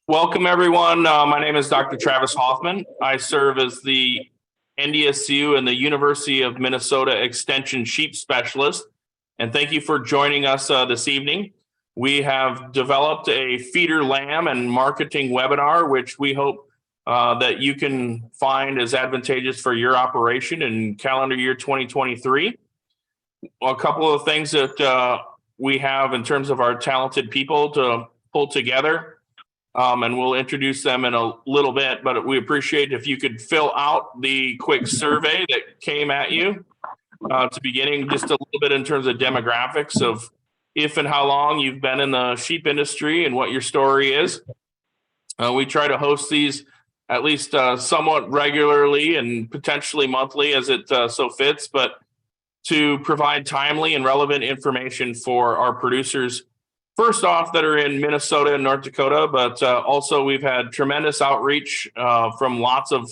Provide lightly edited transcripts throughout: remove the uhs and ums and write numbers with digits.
Welcome, everyone. My name is Dr. Travis Hoffman. I serve as the NDSU and the University of Minnesota Extension Sheep Specialist. And thank you for joining us this evening. We have developed a feeder lamb and marketing webinar, which we hope that you can find as advantageous for your operation in calendar year 2023. A couple of things that we have in terms of our talented people to pull together. And we'll introduce them in a little bit, but we appreciate if you could fill out the quick survey that came at you to beginning, just a little bit in terms of demographics of if and how long you've been in the sheep industry and what your story is. We try to host these at least somewhat regularly and potentially monthly as it so fits, but to provide timely and relevant information for our producers first off, that are in Minnesota and North Dakota, but also we've had tremendous outreach from lots of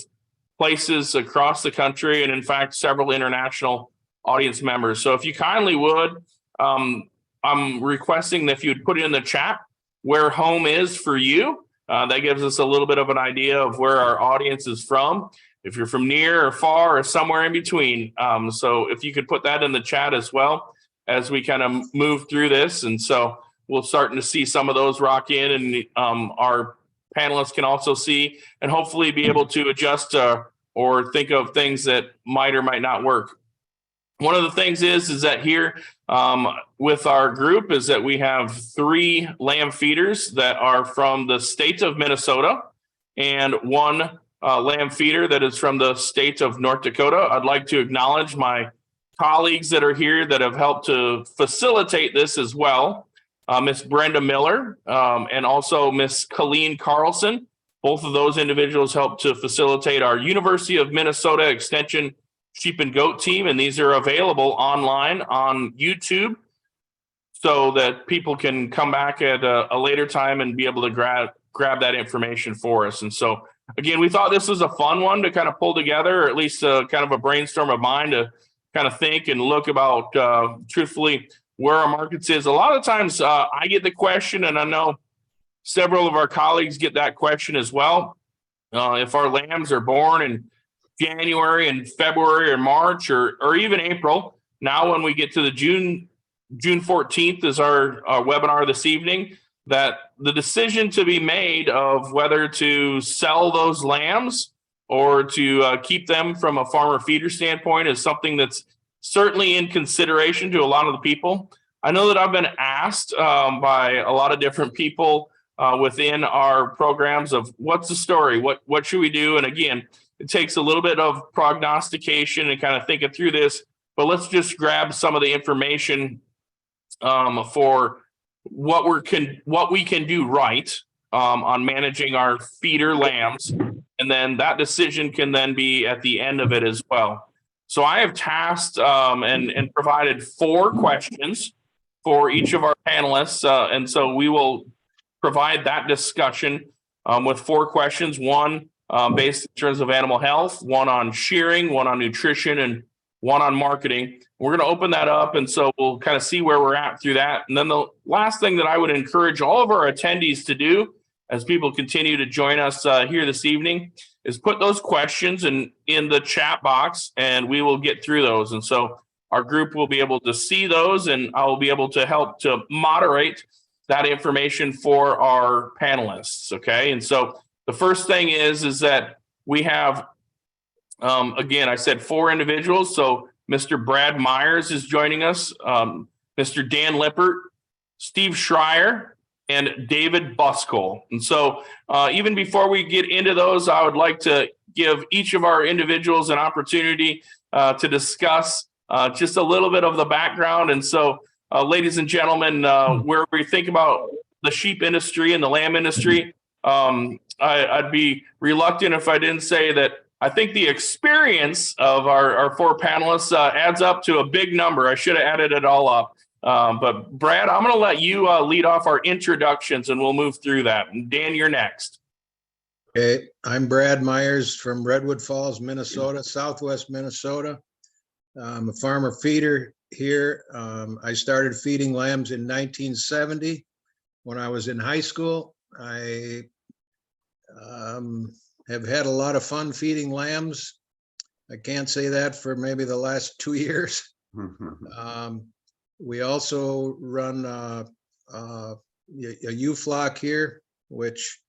places across the country, and in fact, several international audience members. So if you kindly would, I'm requesting that if you'd put it in the chat where home is for you. That gives us a little bit of an idea of where our audience is from. If you're from near or far or somewhere in between. So if you could put that in the chat as well as we kind of move through this. And so we're starting to see some of those rock in, and our panelists can also see and hopefully be able to adjust or think of things that might or might not work. One of the things is that here with our group is that we have 3 lamb feeders that are from the state of Minnesota and 1 lamb feeder that is from the state of North Dakota. I'd like to acknowledge my colleagues that are here that have helped to facilitate this as well. Miss Brenda Miller and also Miss Colleen Carlson. Both of those individuals helped to facilitate our University of Minnesota Extension Sheep and Goat team, and these are available online on YouTube so that people can come back at a later time and be able to grab that information for us. And so, again, we thought this was a fun one to kind of pull together, or at least kind of a brainstorm of mine to kind of think and look about, truthfully, where our markets is. A lot of times I get the question, and I know several of our colleagues get that question as well. If our lambs are born in January and February or March or even April, now when we get to the June 14th is our webinar this evening, that the decision to be made of whether to sell those lambs or to keep them from a farmer feeder standpoint is something that's certainly in consideration to a lot of the people. I know that I've been asked by a lot of different people within our programs of what's the story, what should we do? And again, it takes a little bit of prognostication and kind of thinking through this, but let's just grab some of the information for what we can do right on managing our feeder lambs. And then that decision can then be at the end of it as well. So I have tasked and provided 4 questions for each of our panelists. And so we will provide that discussion with 4 questions, 1 based in terms of animal health, 1 on shearing, 1 on nutrition, and 1 on marketing. We're going to open that up. And so we'll kind of see where we're at through that. And then the last thing that I would encourage all of our attendees to do as people continue to join us here this evening is put those questions in the chat box, and we will get through those. And so our group will be able to see those, and I will be able to help to moderate that information for our panelists. Okay. And so the first thing is that we have, again, I said 4 individuals. So Mr. Brad Myers is joining us, Mr. Dan Lippert, Steve Schreier, and David Buskell. And so even before we get into those, I would like to give each of our individuals an opportunity to discuss just a little bit of the background. And so, ladies and gentlemen, where we think about the sheep industry and the lamb industry, I'd be reluctant if I didn't say that I think the experience of our 4 panelists adds up to a big number. I should have added it all up. But Brad, I'm going to let you lead off our introductions, and we'll move through that. And Dan, you're next. Okay, I'm Brad Myers from Redwood Falls, Minnesota, Southwest Minnesota. I'm a farmer feeder here. I started feeding lambs in 1970 when I was in high school. I Have had a lot of fun feeding lambs. I can't say that for maybe the last 2 years. We also run a ewe flock here, which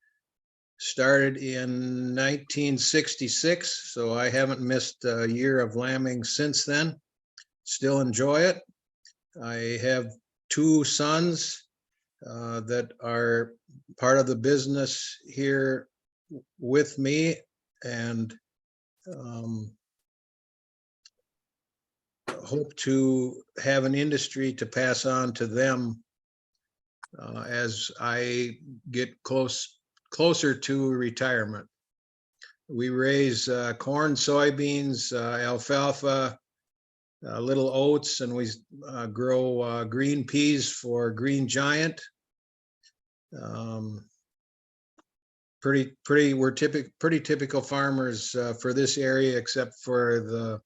started in 1966. So I haven't missed a year of lambing since then. Still enjoy it. I have 2 sons that are part of the business here with me, and hope to have an industry to pass on to them as I get closer to retirement. We raise corn, soybeans, alfalfa, little oats, and we grow green peas for Green Giant. We're pretty typical farmers for this area, except for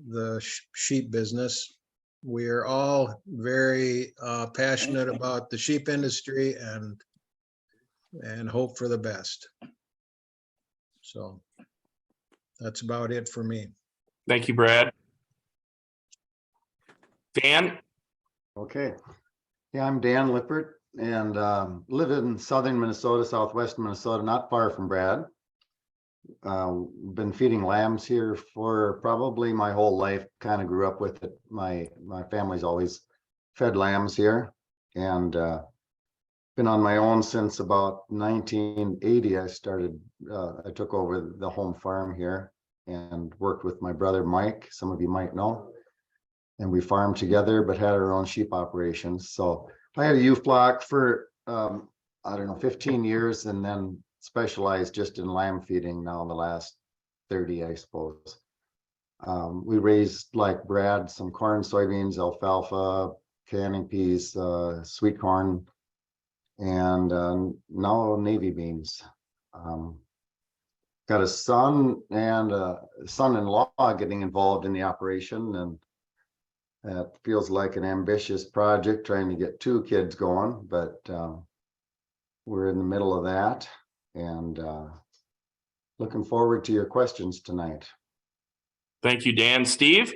the sheep business. We are all very passionate about the sheep industry and hope for the best. So that's about it for me. Thank you, Brad. Dan? Okay. Yeah, I'm Dan Lippert and live in southern Minnesota, southwest Minnesota, not far from Brad. Been feeding lambs here for probably my whole life, kind of grew up with it. My family's always fed lambs here, and been on my own since about 1980. I took over the home farm here and worked with my brother Mike, some of you might know. And we farmed together, but had our own sheep operations. So I had a ewe flock for, I don't know, 15 years, and then specialized just in lamb feeding now in the last 30, I suppose. We raised, like Brad, some corn, soybeans, alfalfa, canning peas, sweet corn, and now navy beans. Got a son and a son-in-law getting involved in the operation, and that feels like an ambitious project, trying to get 2 kids going, but we're in the middle of that, and looking forward to your questions tonight. Thank you, Dan. Steve?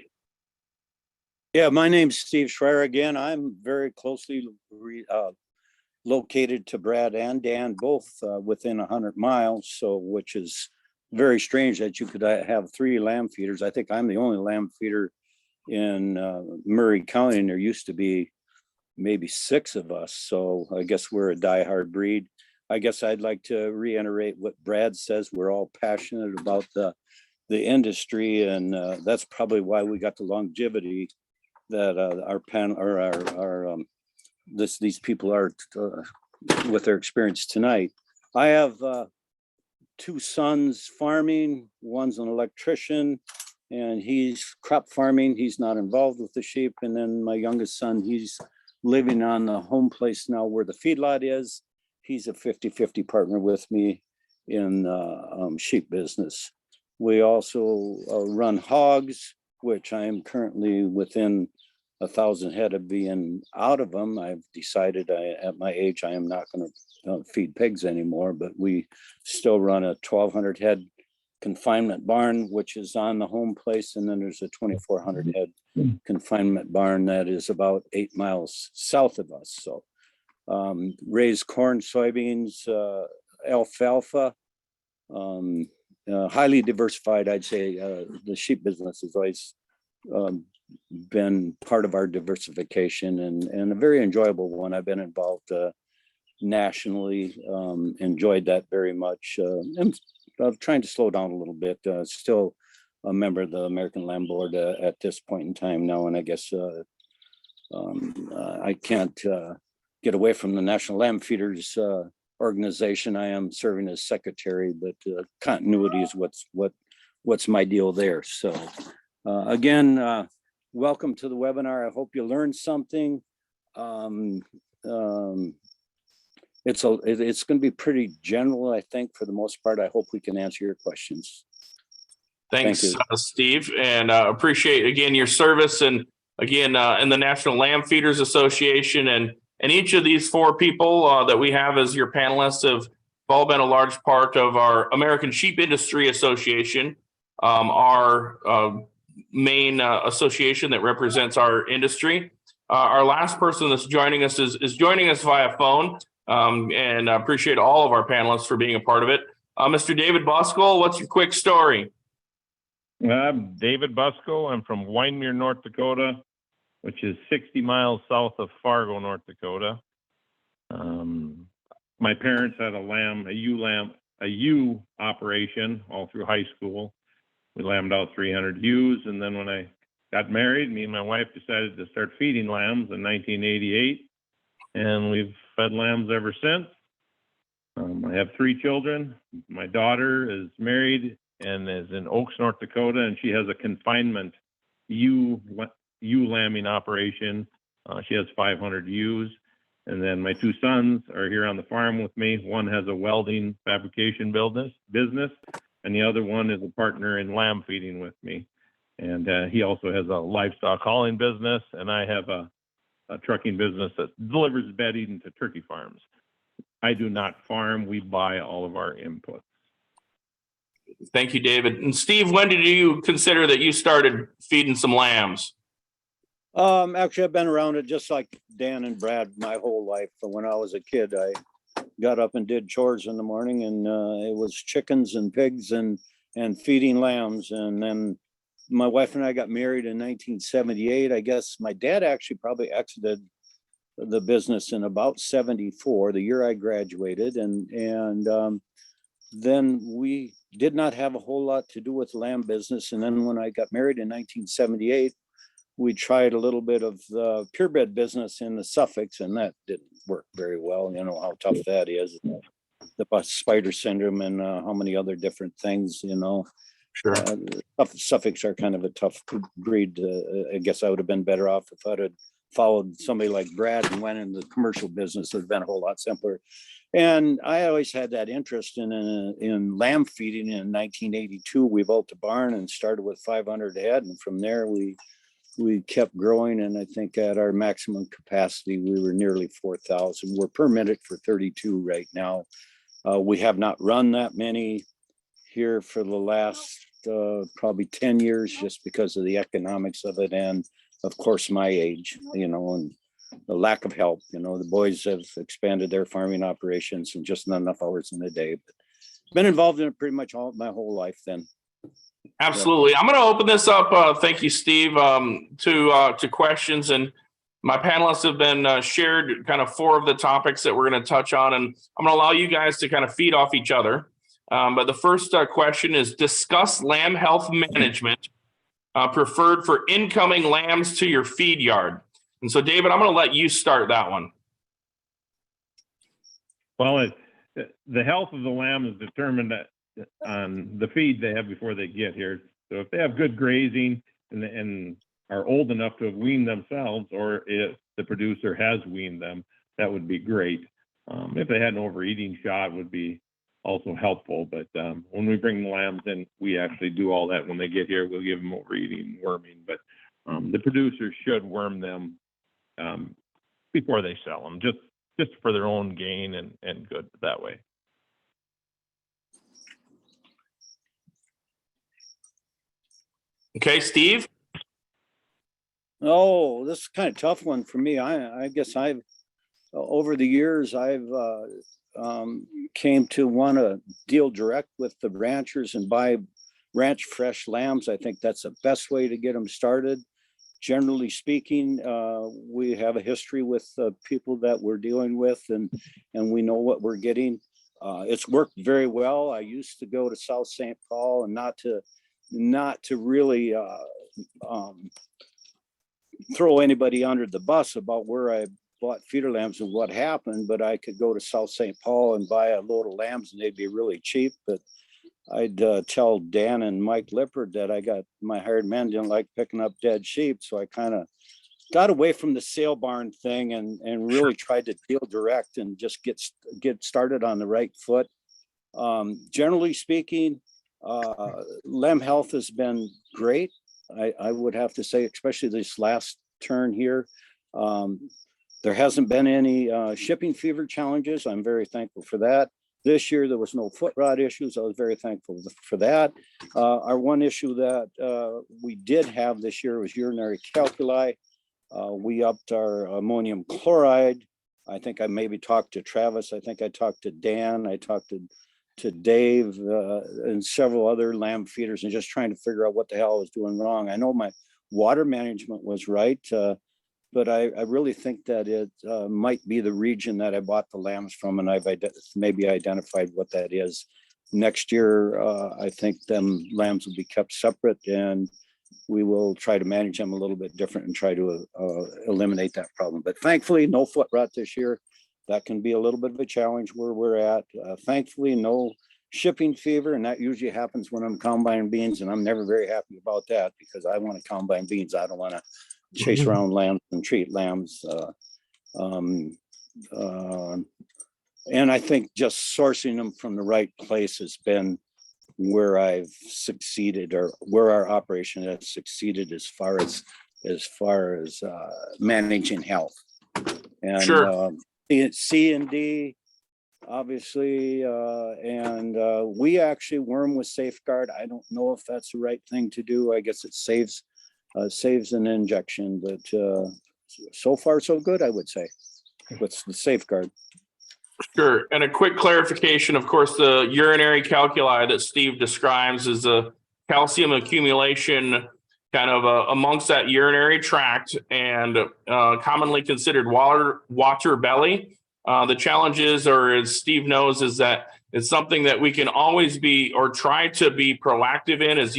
Yeah, my name's Steve Schreier again. I'm very closely located to Brad and Dan, both within 100 miles, so which is very strange that you could have 3 lamb feeders. I think I'm the only lamb feeder in Murray County, and there used to be maybe 6 of us. So I guess we're a diehard breed. I guess I'd like to reiterate what Brad says. We're all passionate about the industry, and that's probably why we got the longevity that our panel or these people are with their experience tonight. I have 2 sons farming. One's an electrician, and he's crop farming. He's not involved with the sheep. And then my youngest son, he's living on the home place now where the feedlot is. He's a 50-50 partner with me in sheep business. We also run hogs, which I am currently within 1,000 head of being out of them. I've decided at my age, I am not going to feed pigs anymore, but we still run a 1,200 head confinement barn, which is on the home place. And then there's a 2,400 head confinement barn that is about 8 miles south of us. So raise corn, soybeans, alfalfa, highly diversified. I'd say the sheep business has always been part of our diversification, and a very enjoyable one. I've been involved nationally, enjoyed that very much. And trying to slow down a little bit. Still a member of the American Lamb Board at this point in time now, and I guess I can't get away from the National Lamb Feeders organization. I am serving as secretary, but continuity is what's my deal there. So again, welcome to the webinar. I hope you learned something. It's going to be pretty general, I think, for the most part. I hope we can answer your questions. Thanks, Steve, and appreciate again your service, and again in the National Lamb Feeders Association, and each of these 4 people that we have as your panelists have all been a large part of our American Sheep Industry Association, our main association that represents our industry. Our last person that's joining us is joining us via phone, and I appreciate all of our panelists for being a part of it. Mr. David Buskell, what's your quick story? I'm David Buskell. I'm from Winemere, North Dakota, which is 60 miles south of Fargo, North Dakota. My parents had a ewe operation all through high school. We lambed out 300 ewes, and then when I got married, me and my wife decided to start feeding lambs in 1988, and we've fed lambs ever since. I have 3 children. My daughter is married and is in Oaks, North Dakota, and she has a confinement ewe lambing operation. She has 500 ewes. And then my 2 sons are here on the farm with me. One has a welding fabrication business, and the other one is a partner in lamb feeding with me. And he also has a livestock hauling business, and I have a trucking business that delivers bedding to turkey farms. I do not farm. We buy all of our inputs. Thank you, David. And Steve, when did you consider that you started feeding some lambs? Actually, I've been around it just like Dan and Brad my whole life. But when I was a kid, I got up and did chores in the morning, and it was chickens and pigs and feeding lambs. And then my wife and I got married in 1978. I guess my dad actually probably exited the business in about 74, the year I graduated. And then we did not have a whole lot to do with lamb business. And then when I got married in 1978, we tried a little bit of the purebred business in the Suffolk, and that didn't work very well. You know how tough that is, the spider syndrome and how many other different things, you know. Sure. Suffolks are kind of a tough breed. I guess I would have been better off if I'd have followed somebody like Brad and went into the commercial business. It would have been a whole lot simpler. And I always had that interest in lamb feeding. In 1982, we built a barn and started with 500 head. And from there, we kept growing. And I think at our maximum capacity, we were nearly 4,000. We're permitted for 32 right now. We have not run that many here for the last probably 10 years, just because of the economics of it. And of course, my age, you know, and the lack of help. You know, the boys have expanded their farming operations and just not enough hours in a day. But been involved in it pretty much all my whole life then. Absolutely. I'm going to open this up. Thank you, Steve, to questions. And my panelists have been shared kind of 4 of the topics that we're going to touch on. And I'm going to allow you guys to kind of feed off each other. But the first question is, discuss lamb health management preferred for incoming lambs to your feed yard. And so, David, I'm going to let you start that one. Well, the health of the lamb is determined on the feed they have before they get here. So if they have good grazing and are old enough to have weaned themselves, or if the producer has weaned them, that would be great. If they had an overeating shot, would be also helpful. But when we bring the lambs in, we actually do all that when they get here. We'll give them overeating, worming, but the producers should worm them before they sell them, just for their own gain and good that way. Okay, Steve. Oh, this is kind of tough one for me. I guess over the years, I've came to want to deal direct with the ranchers and buy ranch fresh lambs. I think that's the best way to get them started. Generally speaking, we have a history with people that we're dealing with, and we know what we're getting. It's worked very well. I used to go to South St. Paul, and not to really throw anybody under the bus about where I bought feeder lambs and what happened, but I could go to South St. Paul and buy a load of lambs and they'd be really cheap. But I'd tell Dan and Mike Lippard that my hired men didn't like picking up dead sheep. So I kind of got away from the sale barn thing and really tried to deal direct and just get started on the right foot. Generally speaking, lamb health has been great. I would have to say, especially this last turn here. There hasn't been any shipping fever challenges. I'm very thankful for that. This year, there was no foot rot issues. I was very thankful for that. Our one issue that we did have this year was urinary calculi. We upped our ammonium chloride. I think I maybe talked to Travis. I think I talked to Dan. I talked to Dave and several other lamb feeders, and just trying to figure out what the hell I was doing wrong. I know my water management was right, but I really think that it might be the region that I bought the lambs from, and I've maybe identified what that is. Next year, I think them lambs will be kept separate, and we will try to manage them a little bit different and try to eliminate that problem. But thankfully, no foot rot this year. That can be a little bit of a challenge where we're at. Thankfully, no shipping fever, and that usually happens when I'm combining beans, and I'm never very happy about that because I want to combine beans. I don't want to chase around lambs and treat lambs. And I think just sourcing them from the right place has been where I've succeeded, or where our operation has succeeded as far as managing health. And Sure. C&D, obviously, and we actually worm with Safeguard. I don't know if that's the right thing to do. I guess it saves an injection, but so far so good, I would say, with the Safeguard. Sure. And a quick clarification, of course, the urinary calculi that Steve describes is a calcium accumulation kind of amongst that urinary tract, and commonly considered water belly. The challenge is, or as Steve knows, is that it's something that we can always be, or try to be proactive in, as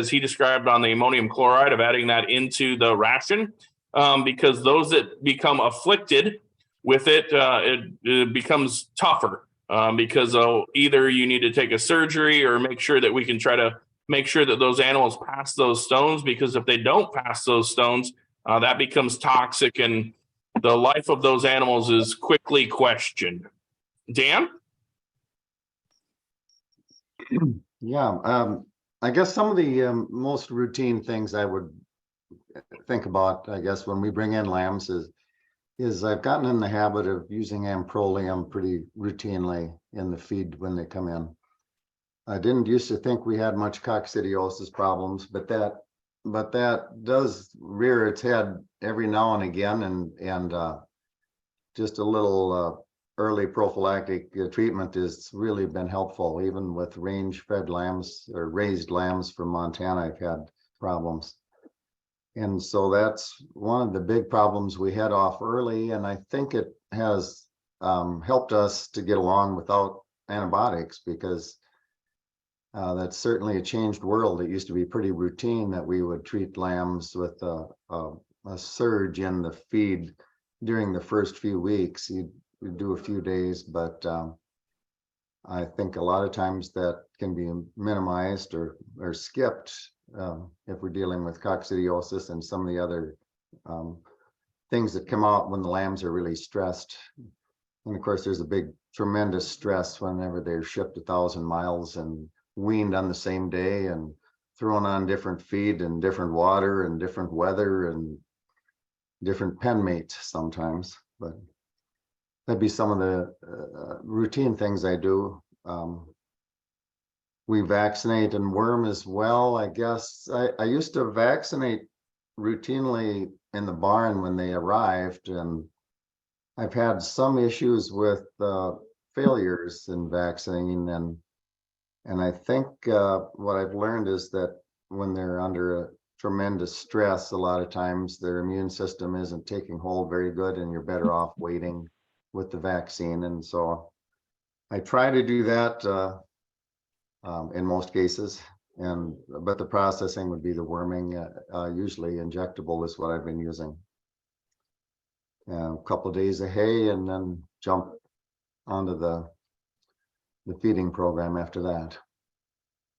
he described on the ammonium chloride, of adding that into the ration, because those that become afflicted with it, it becomes tougher, because either you need to take a surgery or make sure that we can try to make sure that those animals pass those stones, because if they don't pass those stones, that becomes toxic, and the life of those animals is quickly questioned. Dan? Yeah, I guess some of the most routine things I would think about, I guess, when we bring in lambs is I've gotten in the habit of using amprolium pretty routinely in the feed when they come in. I didn't used to think we had much coccidiosis problems, but that does rear its head every now and again, and just a little early prophylactic treatment has really been helpful. Even with range-fed lambs or raised lambs from Montana, I've had problems. And so that's one of the big problems we head off early, and I think it has helped us to get along without antibiotics, because that's certainly a changed world. It used to be pretty routine that we would treat lambs with a surge in the feed during the first few weeks. You'd do a few days, but I think a lot of times that can be minimized or skipped if we're dealing with coccidiosis and some of the other things that come out when the lambs are really stressed. And of course, there's a tremendous stress whenever they're shipped 1,000 miles and weaned on the same day and thrown on different feed and different water and different weather and different pen mates sometimes. But that'd be some of the routine things I do. We vaccinate and worm as well. I guess I used to vaccinate routinely in the barn when they arrived, and I've had some issues with failures in vaccinating, and I think what I've learned is that when they're under a tremendous stress, a lot of times their immune system isn't taking hold very good, and you're better off waiting with the vaccine. And so I try to do that in most cases, but the processing would be the worming. Usually injectable is what I've been using. A couple of days of hay, and then jump onto the feeding program after that.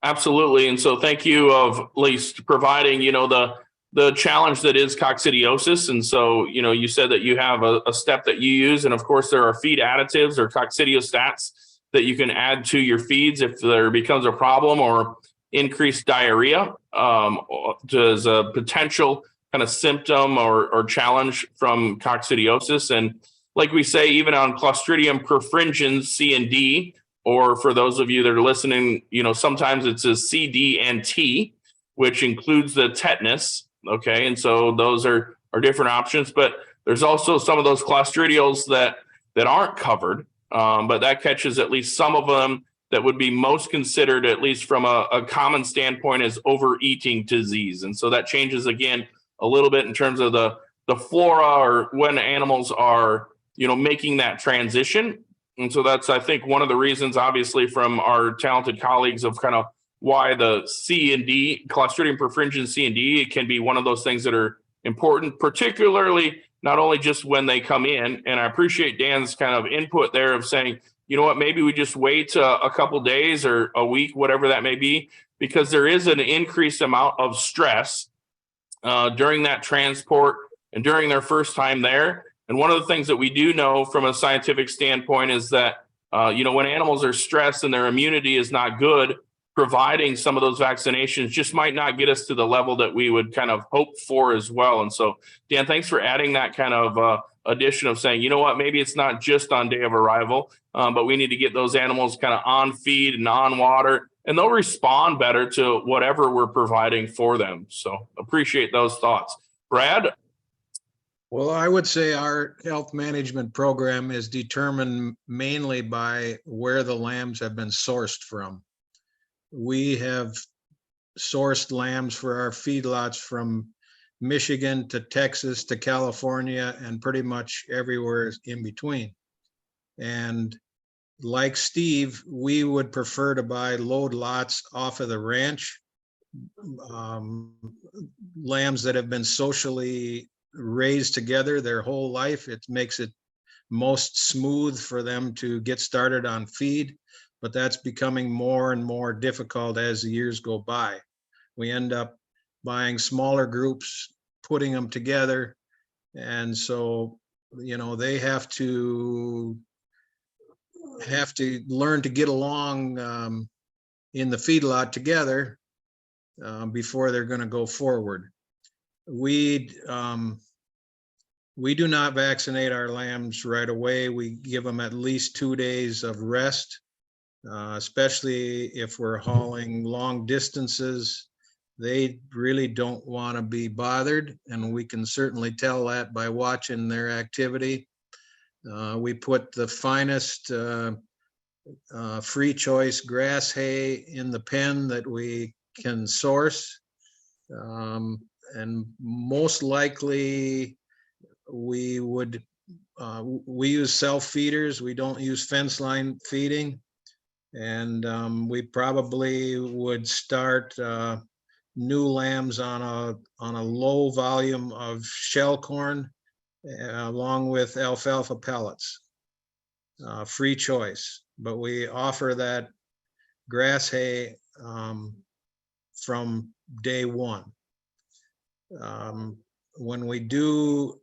Absolutely. And so thank you of at least providing, the challenge that is coccidiosis. And so, you said that you have a step that you use, and of course there are feed additives or coccidiostats that you can add to your feeds if there becomes a problem or increased diarrhea as a potential kind of symptom or challenge from coccidiosis. And like we say, even on Clostridium perfringens C and D, or for those of you that are listening, sometimes it's a C, D, and T, which includes the tetanus. Okay. And so those are different options, but there's also some of those clostridials that aren't covered, but that catches at least some of them that would be most considered, at least from a common standpoint, as overeating disease. And so that changes again a little bit in terms of the flora, or when animals are, making that transition. And so that's, I think, one of the reasons, obviously, from our talented colleagues, of kind of why the C and D, Clostridium perfringens C and D, it can be one of those things that are important, particularly not only just when they come in. And I appreciate Dan's kind of input there of saying, you know what, maybe we just wait a couple days or a week, whatever that may be, because there is an increased amount of stress during that transport and during their first time there. And one of the things that we do know from a scientific standpoint is that, when animals are stressed and their immunity is not good, providing some of those vaccinations just might not get us to the level that we would kind of hope for as well. And so, Dan, thanks for adding that kind of addition of saying, you know what, maybe it's not just on day of arrival, but we need to get those animals kind of on feed and on water, and they'll respond better to whatever we're providing for them. So appreciate those thoughts. Brad? Well, I would say our health management program is determined mainly by where the lambs have been sourced from. We have sourced lambs for our feedlots from Michigan to Texas to California and pretty much everywhere in between. And like Steve, we would prefer to buy load lots off of the ranch, lambs that have been socially raised together their whole life. It makes it most smooth for them to get started on feed, but that's becoming more and more difficult as the years go by. We end up buying smaller groups, putting them together, and so they have to learn to get along in the feedlot together before they're going to go forward. We do not vaccinate our lambs right away. We give them at least 2 days of rest, especially if we're hauling long distances. They really don't want to be bothered, and we can certainly tell that by watching their activity. We put the finest free choice grass hay in the pen that we can source. And most likely we use self feeders. We don't use fence line feeding. And we probably would start new lambs on a low volume of shell corn along with alfalfa pellets, free choice. But we offer that grass hay from day one. When we do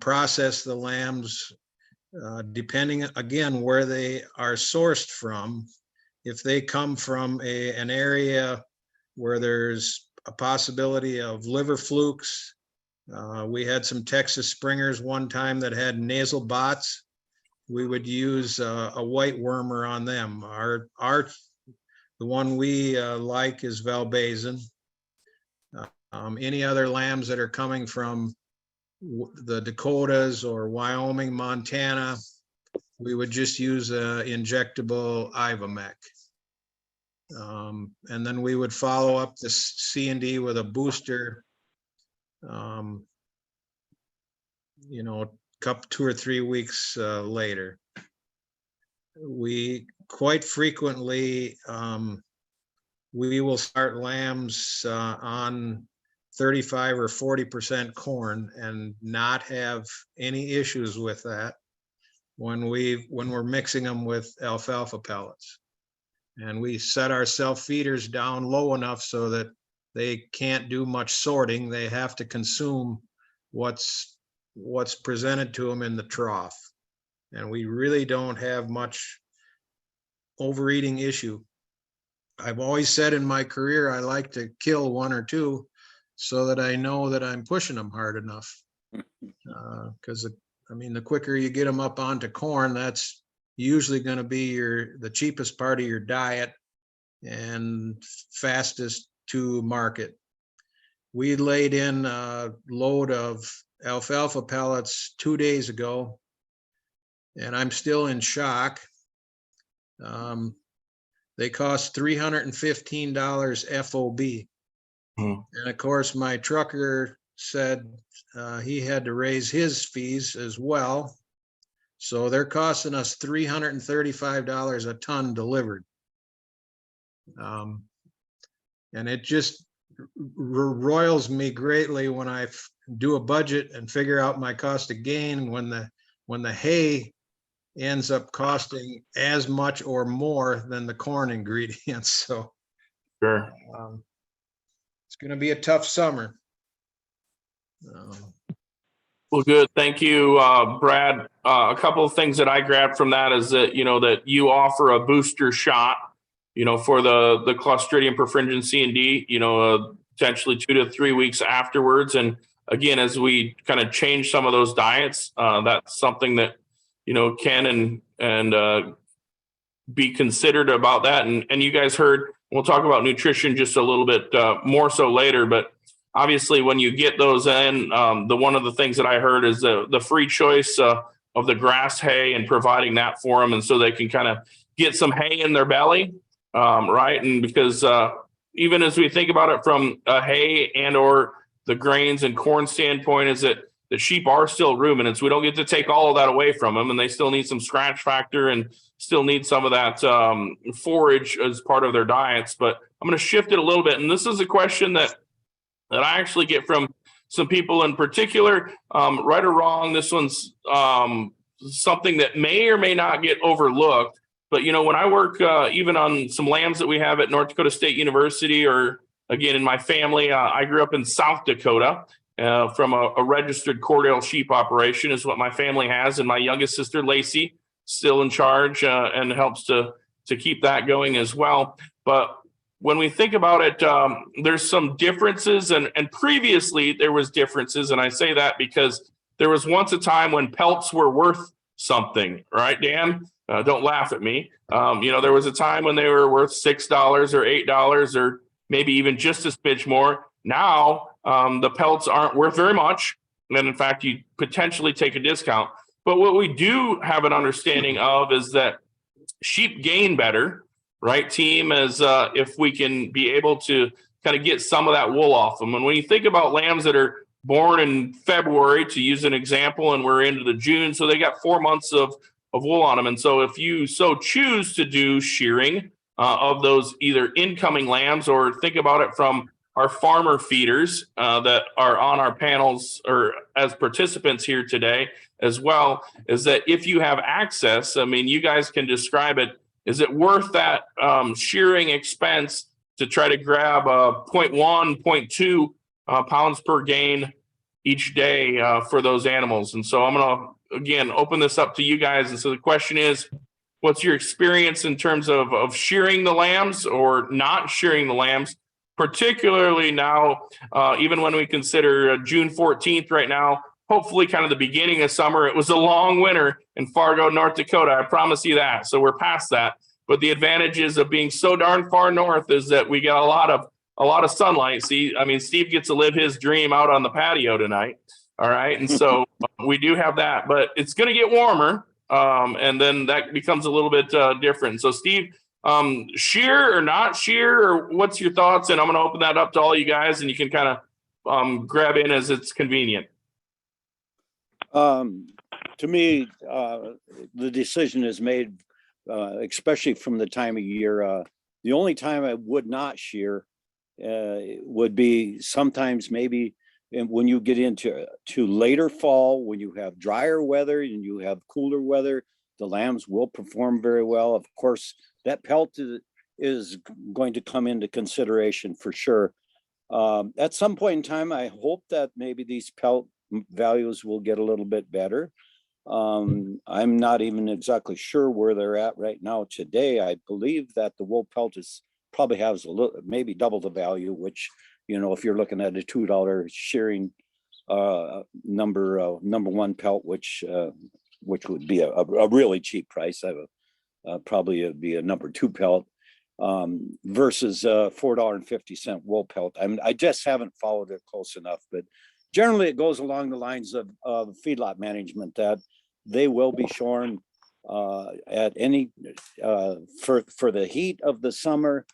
process the lambs, depending again where they are sourced from, if they come from an area where there's a possibility of liver flukes, we had some Texas Springers one time that had nasal bots. We would use a white wormer on them. The one we like is Valbazen. Any other lambs that are coming from the Dakotas or Wyoming, Montana, we would just use injectable Ivomec. And then we would follow up the C&D with a booster, 2 or 3 weeks later. We quite frequently, we will start lambs on 35 or 40% corn and not have any issues with that when we're mixing them with alfalfa pellets. And we set our self feeders down low enough so that they can't do much sorting. They have to consume what's presented to them in the trough. And we really don't have much overeating issue. I've always said in my career, I like to kill 1 or 2 so that I know that I'm pushing them hard enough. Because the quicker you get them up onto corn, that's usually going to be the cheapest part of your diet and fastest to market. We laid in a load of alfalfa pellets 2 days ago, and I'm still in shock. They cost $315 FOB. And of course, my trucker said he had to raise his fees as well. So they're costing us $335 a ton delivered. And it just roils me greatly when I do a budget and figure out my cost of gain when the hay ends up costing as much or more than the corn ingredients. So Sure. it's going to be a tough summer. Well, good. Thank you, Brad. A couple of things that I grabbed from that is that, that you offer a booster shot, for the Clostridium perfringens C and D, potentially 2 to 3 weeks afterwards. And again, as we kind of change some of those diets, that's something that, can and be considered about that. And you guys heard, we'll talk about nutrition just a little bit more so later, but obviously when you get those in, one of the things that I heard is the free choice of the grass hay and providing that for them. And so they can kind of get some hay in their belly, right? And because even as we think about it from a hay and or the grains and corn standpoint, is that the sheep are still ruminants. We don't get to take all of that away from them, and they still need some scratch factor and still need some of that forage as part of their diets. But I'm going to shift it a little bit. And this is a question that I actually get from some people in particular, right or wrong. This one's something that may or may not get overlooked. But, when I work even on some lambs that we have at North Dakota State University, or again, in my family, I grew up in South Dakota from a registered Cordell sheep operation is what my family has. And my youngest sister, Lacey, still in charge and helps to keep that going as well. But when we think about it, there's some differences, and previously there was differences. And I say that because there was once a time when pelts were worth something, right, Dan? Don't laugh at me. There was a time when they were worth $6 or $8 or maybe even just a smidge more. Now, the pelts aren't worth very much. And in fact, you potentially take a discount. But what we do have an understanding of is that sheep gain better, right, team, as if we can be able to kind of get some of that wool off them. And when you think about lambs that are born in February, to use an example, and we're into the June, so they got 4 months of wool on them. And so if you so choose to do shearing of those either incoming lambs, or think about it from our farmer feeders that are on our panels or as participants here today as well, is that if you have access, I mean, you guys can describe it. Is it worth that shearing expense to try to grab 0.1, 0.2 pounds per gain each day for those animals? And so I'm going to, again, open this up to you guys. And so the question is, what's your experience in terms of shearing the lambs or not shearing the lambs, particularly now, even when we consider June 14th right now, hopefully kind of the beginning of summer. It was a long winter in Fargo, North Dakota. I promise you that. So we're past that. But the advantages of being so darn far north is that we get a lot of sunlight. See, I mean, Steve gets to live his dream out on the patio tonight. All right. And so we do have that, but it's going to get warmer. And then that becomes a little bit different. So Steve, shear or not shear, or what's your thoughts? And I'm going to open that up to all you guys, and you can kind of grab in as it's convenient. To me, the decision is made, especially from the time of year. The only time I would not shear would be sometimes maybe when you get into later fall, when you have drier weather and you have cooler weather, the lambs will perform very well. Of course, that pelt is going to come into consideration for sure. At some point in time, I hope that maybe these pelt values will get a little bit better. I'm not even exactly sure where they're at right now today. I believe that the wool pelt probably has a little, maybe double the value, which, if you're looking at a $2 shearing number one pelt, which which would be a really cheap price. Probably it'd be a number 2 pelt, versus $4.50 wool pelt. I just haven't followed it close enough, but generally it goes along the lines of feedlot management, that they will be shorn at any for the heat of the summer.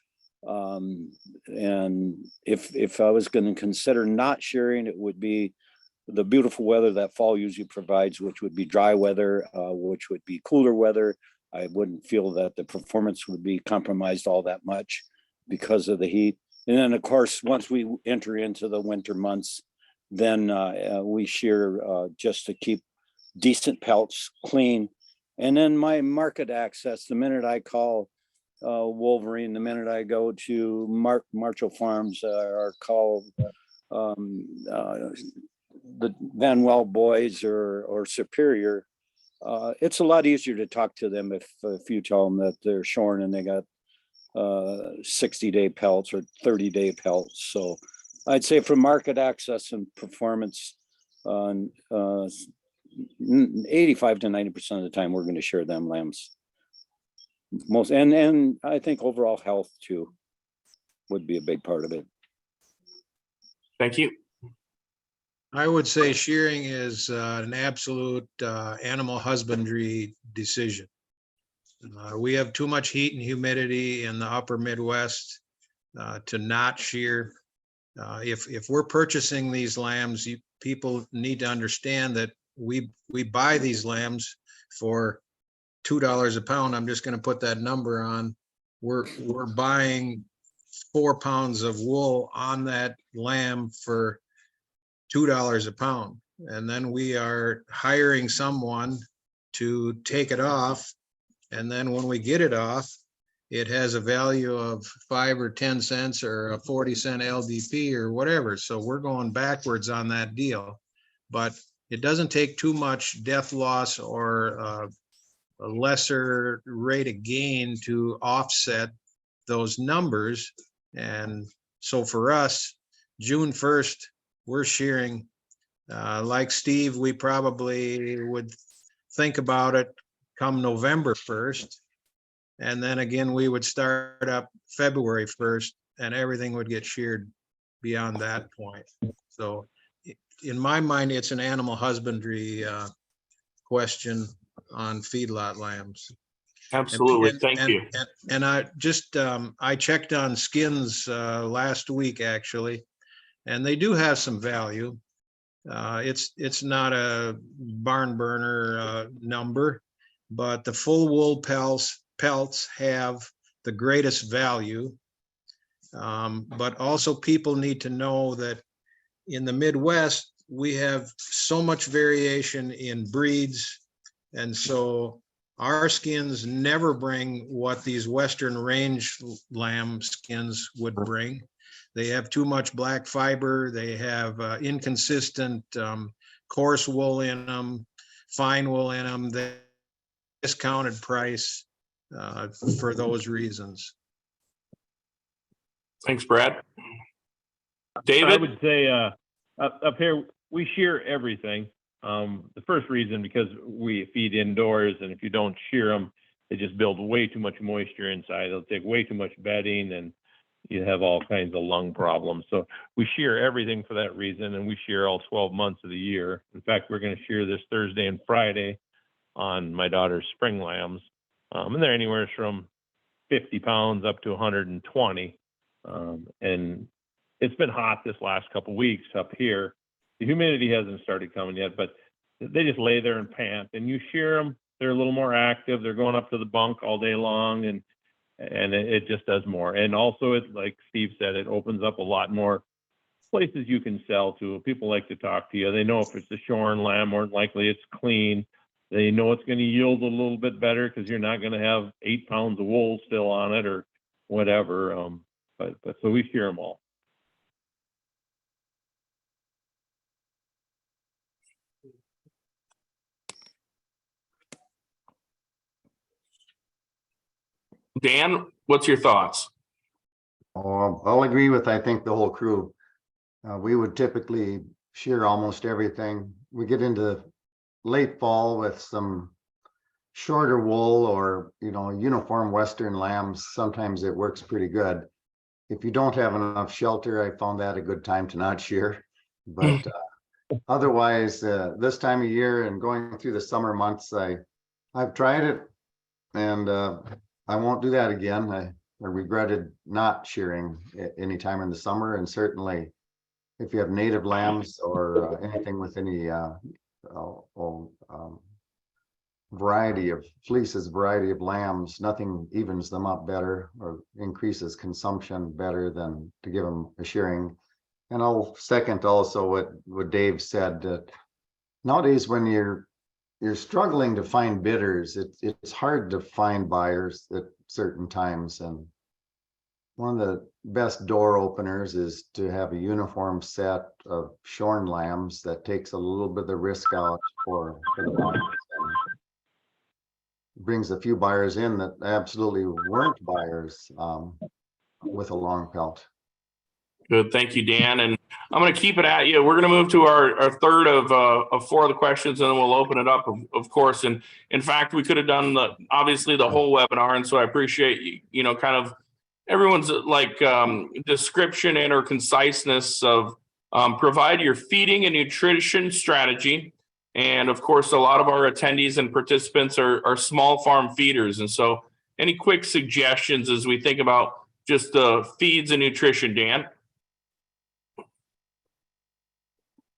And if I was going to consider not shearing, it would be the beautiful weather that fall usually provides, which would be dry weather, which would be cooler weather. I wouldn't feel that the performance would be compromised all that much because of the heat. And then, of course, once we enter into the winter months, then we shear just to keep decent pelts clean. And then my market access, the minute I call Wolverine, the minute I go to Marshall Farms or call the Van Well boys or Superior, it's a lot easier to talk to them if you tell them that they're shorn and they got 60-day pelts or 30-day pelts. So I'd say for market access and performance, 85 to 90% of the time we're going to share them lambs. And I think overall health too would be a big part of it. Thank you. I would say shearing is an absolute animal husbandry decision. We have too much heat and humidity in the upper Midwest to not shear. If we're purchasing these lambs, people need to understand that we buy these lambs for $2 a pound. I'm just going to put that number on. We're buying 4 pounds of wool on that lamb for $2 a pound. And then we are hiring someone to take it off. And then when we get it off, it has a value of 5 or 10 cents or a 40-cent LDP or whatever. So we're going backwards on that deal. But it doesn't take too much death loss or a lesser rate of gain to offset those numbers. And so for us, June 1st, we're shearing. Like Steve, we probably would think about it come November 1st. And then again, we would start up February 1st and everything would get sheared beyond that point. So in my mind, it's an animal husbandry question on feedlot lambs. Absolutely. Thank you. And I just, I checked on skins last week, actually, and they do have some value. It's not a barn burner number, but the full wool pelts have the greatest value. But also people need to know that in the Midwest, we have so much variation in breeds. And so our skins never bring what these Western range lamb skins would bring. They have too much black fiber. They have inconsistent coarse wool in them, fine wool in them. They discounted price for those reasons. Thanks, Brad. I David? would say up here, we shear everything. The first reason, because we feed indoors, and if you don't shear them, they just build way too much moisture inside. They'll take way too much bedding, and you have all kinds of lung problems. So we shear everything for that reason, and we shear all 12 months of the year. In fact, we're going to shear this Thursday and Friday on my daughter's spring lambs. And they're anywhere from 50 pounds up to 120. And it's been hot this last couple of weeks up here. The humidity hasn't started coming yet, but they just lay there and pant, and you shear them. They're a little more active. They're going up to the bunk all day long, and it just does more. And also, it, like Steve said, it opens up a lot more places you can sell to. People like to talk to you. They know if it's a shorn lamb, more than likely it's clean. They know it's going to yield a little bit better because you're not going to have 8 pounds of wool still on it or whatever. But so we shear them all. Dan, what's your thoughts? I'll agree with, I think, the whole crew. We would typically shear almost everything. We get into late fall with some shorter wool or, uniform Western lambs, sometimes it works pretty good. If you don't have enough shelter, I found that a good time to not shear. But otherwise, this time of year and going through the summer months, I've tried it, and I won't do that again. I regretted not shearing anytime in the summer, and certainly if you have native lambs or anything with any variety of fleeces, variety of lambs, nothing evens them up better or increases consumption better than to give them a shearing. And I'll second also what Dave said, that nowadays when you're struggling to find bidders, it's hard to find buyers at certain times. And one of the best door openers is to have a uniform set of shorn lambs that takes a little bit of the risk out for the buyers. Brings a few buyers in that absolutely weren't buyers with a long pelt. Good, thank you, Dan. And I'm going to keep it at you. We're going to move to our third of four of the questions, and then we'll open it up, of course. And in fact, we could have done obviously the whole webinar, and so I appreciate kind of everyone's description and or conciseness of provide your feeding and nutrition strategy. And of course, a lot of our attendees and participants are small farm feeders. And so any quick suggestions as we think about just the feeds and nutrition, Dan?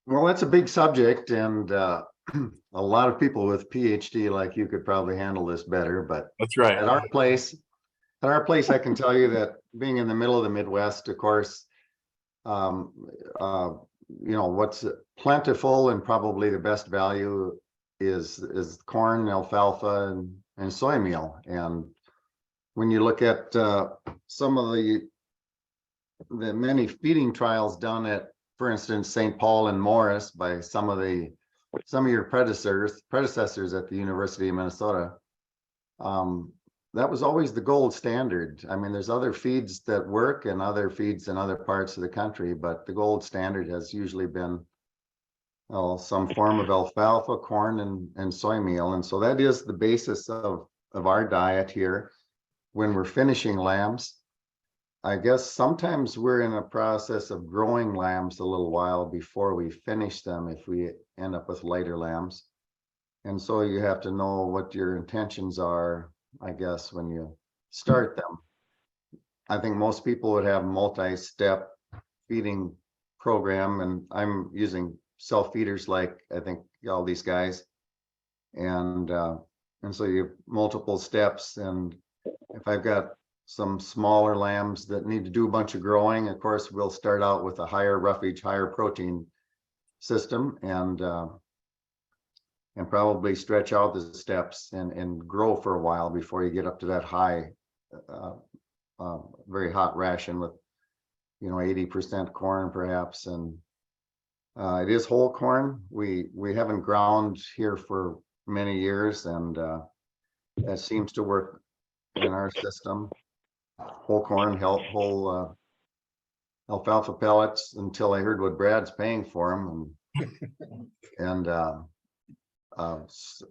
Well, that's a big subject, and a lot of people with PhD like you could probably handle this better. But That's right. At our place, I can tell you that being in the middle of the Midwest, of course, what's plentiful and probably the best value is corn, alfalfa, and soy meal. And when you look at some of the many feeding trials done at, for instance, St. Paul and Morris by some of your predecessors at the University of Minnesota, that was always the gold standard. I mean, there's other feeds that work and other feeds in other parts of the country, but the gold standard has usually been some form of alfalfa, corn, and soy meal. And so that is the basis of our diet here when we're finishing lambs. I guess sometimes we're in a process of growing lambs a little while before we finish them if we end up with lighter lambs. And so you have to know what your intentions are, I guess, when you start them. I think most people would have multi-step feeding program, and I'm using self-feeders like I think all these guys. And so you have multiple steps. And if I've got some smaller lambs that need to do a bunch of growing, of course, we'll start out with a higher roughage, higher protein system, and probably stretch out the steps and grow for a while before you get up to that high, very hot ration with 80% corn perhaps. And it is whole corn. We haven't ground here for many years, and that seems to work in our system. Whole corn, whole alfalfa pellets, until I heard what Brad's paying for them, and I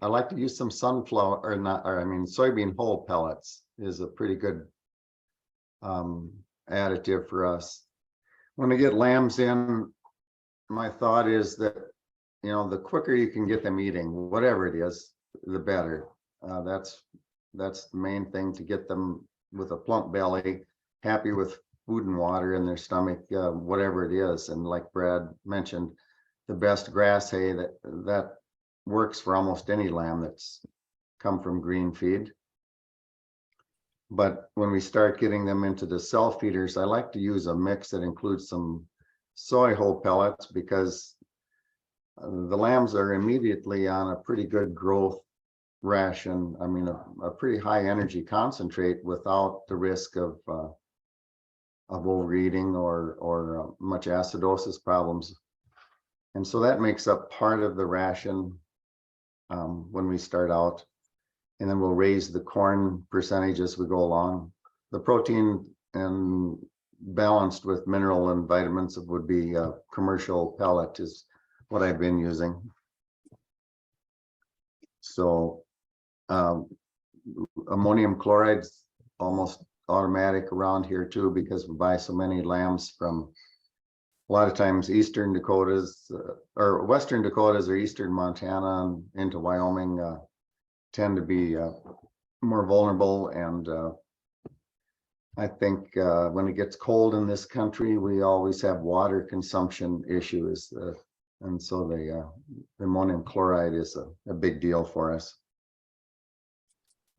like to use some soybean whole pellets is a pretty good additive for us. When we get lambs in, my thought is that the quicker you can get them eating, whatever it is, the better. That's the main thing, to get them with a plump belly, happy with food and water in their stomach, whatever it is. And like Brad mentioned, the best grass hay that works for almost any lamb that's come from green feed. But when we start getting them into the self feeders, I like to use a mix that includes some soy whole pellets, because the lambs are immediately on a pretty good growth ration. I mean, a pretty high energy concentrate without the risk of overeating or much acidosis problems. And so that makes up part of the ration when we start out. And then we'll raise the corn percentage as we go along. The protein and balanced with mineral and vitamins would be a commercial pellet is what I've been using. So ammonium chloride's almost automatic around here too, because we buy so many lambs from a lot of times Eastern Dakotas or Western Dakotas or Eastern Montana and into Wyoming tend to be more vulnerable. And I think when it gets cold in this country, we always have water consumption issues. And so the ammonium chloride is a big deal for us.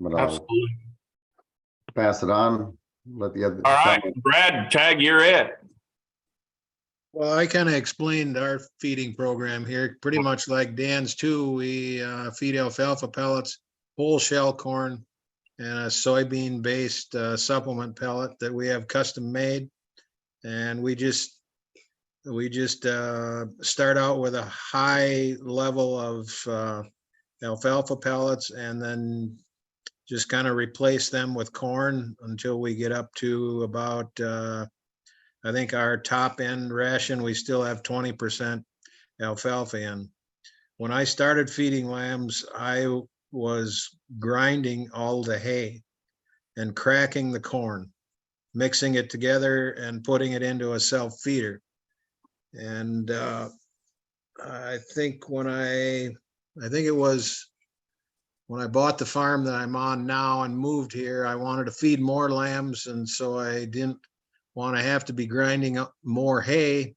But I'll Absolutely. pass it on. Let the other. All right, Brad, tag, you're it. Well, I kind of explained our feeding program here, pretty much like Dan's too. We feed alfalfa pellets, whole shell corn, and a soybean-based supplement pellet that we have custom made. And we just start out with a high level of alfalfa pellets and then just kind of replace them with corn until we get up to about I think our top end ration, we still have 20% alfalfa in. When I started feeding lambs, I was grinding all the hay and cracking the corn, mixing it together and putting it into a self feeder. And I think it was when I bought the farm that I'm on now and moved here, I wanted to feed more lambs. And so I didn't want to have to be grinding up more hay.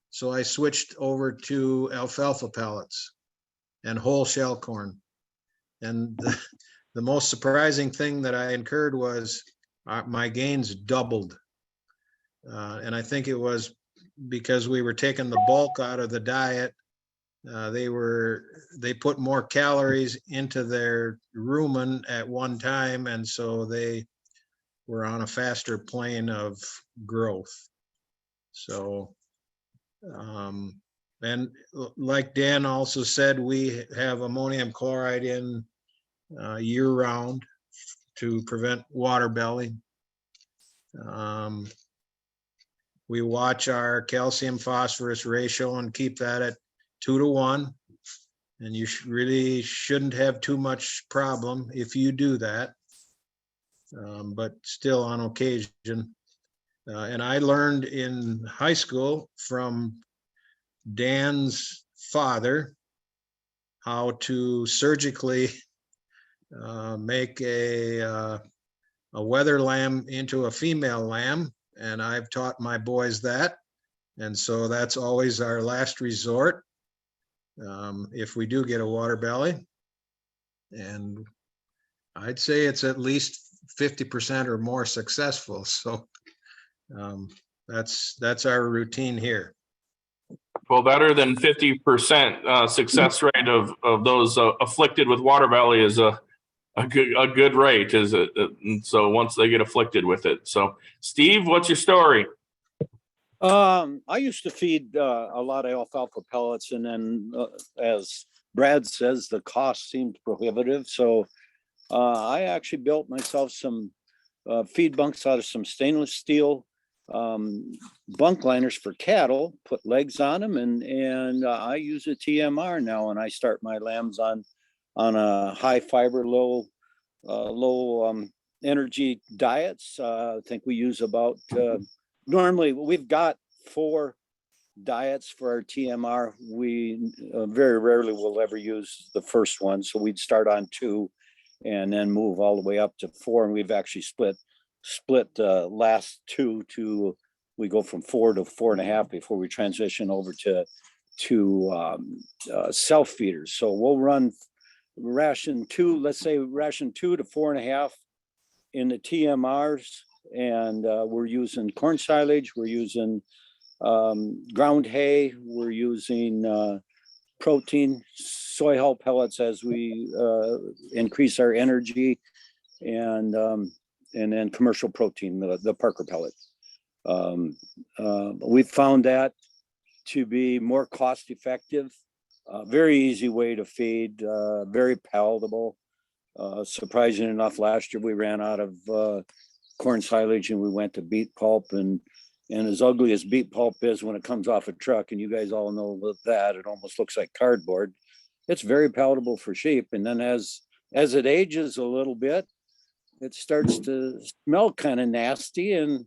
So I switched over to alfalfa pellets and whole shell corn. And the most surprising thing that I incurred was my gains doubled. And I think it was because we were taking the bulk out of the diet. They put more calories into their rumen at one time. And so they were on a faster plane of growth. So, and like Dan also said, we have ammonium chloride in year round to prevent water belly. We watch our calcium phosphorus ratio and keep that at 2 to 1. And you really shouldn't have too much problem if you do that. But still on occasion. And I learned in high school from Dan's father how to surgically make a wether lamb into a female lamb. And I've taught my boys that. And so that's always our last resort if we do get a water belly. And I'd say it's at least 50% or more successful. So that's our routine here. Well, better than 50% success rate of those afflicted with water belly is a good rate, is it? And so once they get afflicted with it. So Steve, what's your story? I used to feed a lot of alfalfa pellets, and then as Brad says, the cost seemed prohibitive. So I actually built myself some feed bunks out of some stainless steel bunk liners for cattle, put legs on them, and I use a TMR now, and I start my lambs on a high fiber, low energy diets. I think we use about normally we've got 4 diets for our TMR. We very rarely will ever use the first one, so we'd start on 2 and then move all the way up to 4, and we've actually split last 2 to, we go from 4 to 4.5 before we transition over to self feeders. So we'll run ration 2, let's say ration 2 to 4.5 in the TMRs, and we're using corn silage, we're using ground hay, we're using protein, soy hull pellets as we increase our energy, and then commercial protein, the Parker pellet. We found that to be more cost effective, very easy way to feed, very palatable. Surprising enough, last year we ran out of corn silage and we went to beet pulp, and as ugly as beet pulp is when it comes off a truck, and you guys all know that, it almost looks like cardboard. it's very palatable for sheep. And then as it ages a little bit, it starts to smell kind of nasty, and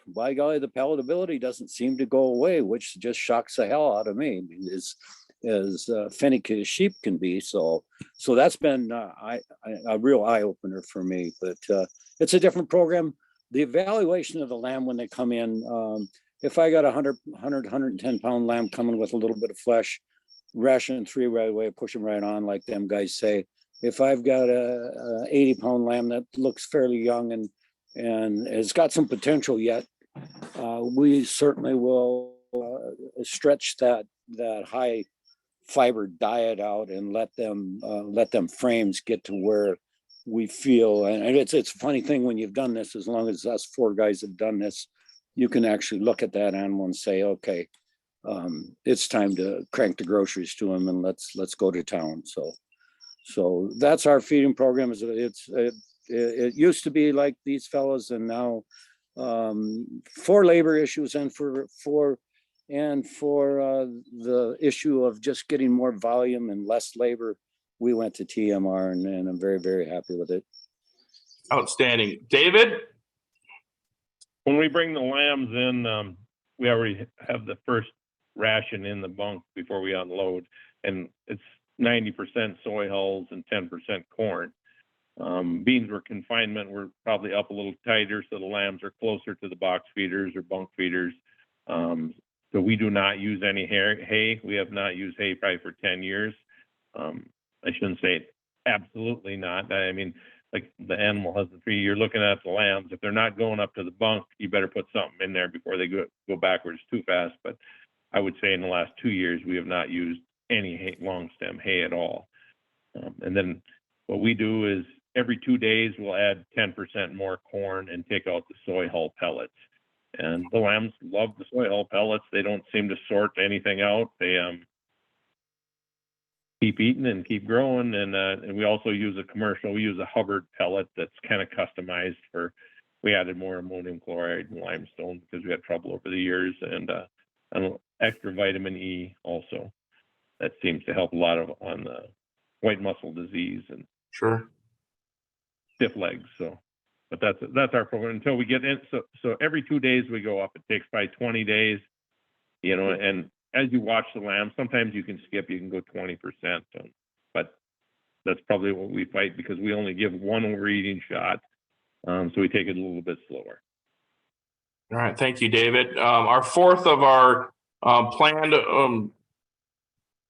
by golly, the palatability doesn't seem to go away, which just shocks the hell out of me. I mean, as finicky as sheep can be. So that's been a real eye opener for me. But it's a different program. The evaluation of the lamb when they come in, if I got 110 pound lamb coming with a little bit of flesh, ration 3 right away, push them right on, like them guys say. If I've got a 80 pound lamb that looks fairly young and has got some potential yet, we certainly will stretch that high fiber diet out and let them frames get to where we feel. And it's a funny thing when you've done this, as long as us 4 guys have done this, you can actually look at that animal and say, okay, it's time to crank the groceries to him and let's go to town. So that's our feeding program. It used to be like these fellows, and now for labor issues and for the issue of just getting more volume and less labor, we went to TMR, and I'm very, very happy with it. Outstanding. David? When we bring the lambs in, we already have the first ration in the bunk before we unload, and it's 90% soy hulls and 10% corn. Beans were confinement. We're probably up a little tighter, so the lambs are closer to the box feeders or bunk feeders. So we do not use any hay. We have not used hay probably for 10 years. I shouldn't say absolutely not. I mean, like the animal husbandry, you're looking at the lambs. If they're not going up to the bunk, you better put something in there before they go backwards too fast. But I would say in the last 2 years, we have not used any hay, long stem hay at all. And then what we do is every 2 days, we'll add 10% more corn and take out the soy hull pellets. And the lambs love the soy hull pellets. They don't seem to sort anything out. They keep eating and keep growing. And we also use we use a Hubbard pellet that's kind of customized we added more ammonium chloride and limestone because we had trouble over the years, and extra vitamin E also. That seems to help a lot on the white muscle disease and Sure. stiff legs. So, but that's our program until we get in. So every 2 days we go up. It takes probably 20 days, and as you watch the lamb, sometimes you can skip, you can go 20%, but that's probably what we fight because we only give 1 overeating shot. So we take it a little bit slower. All right. Thank you, David. Our fourth of our planned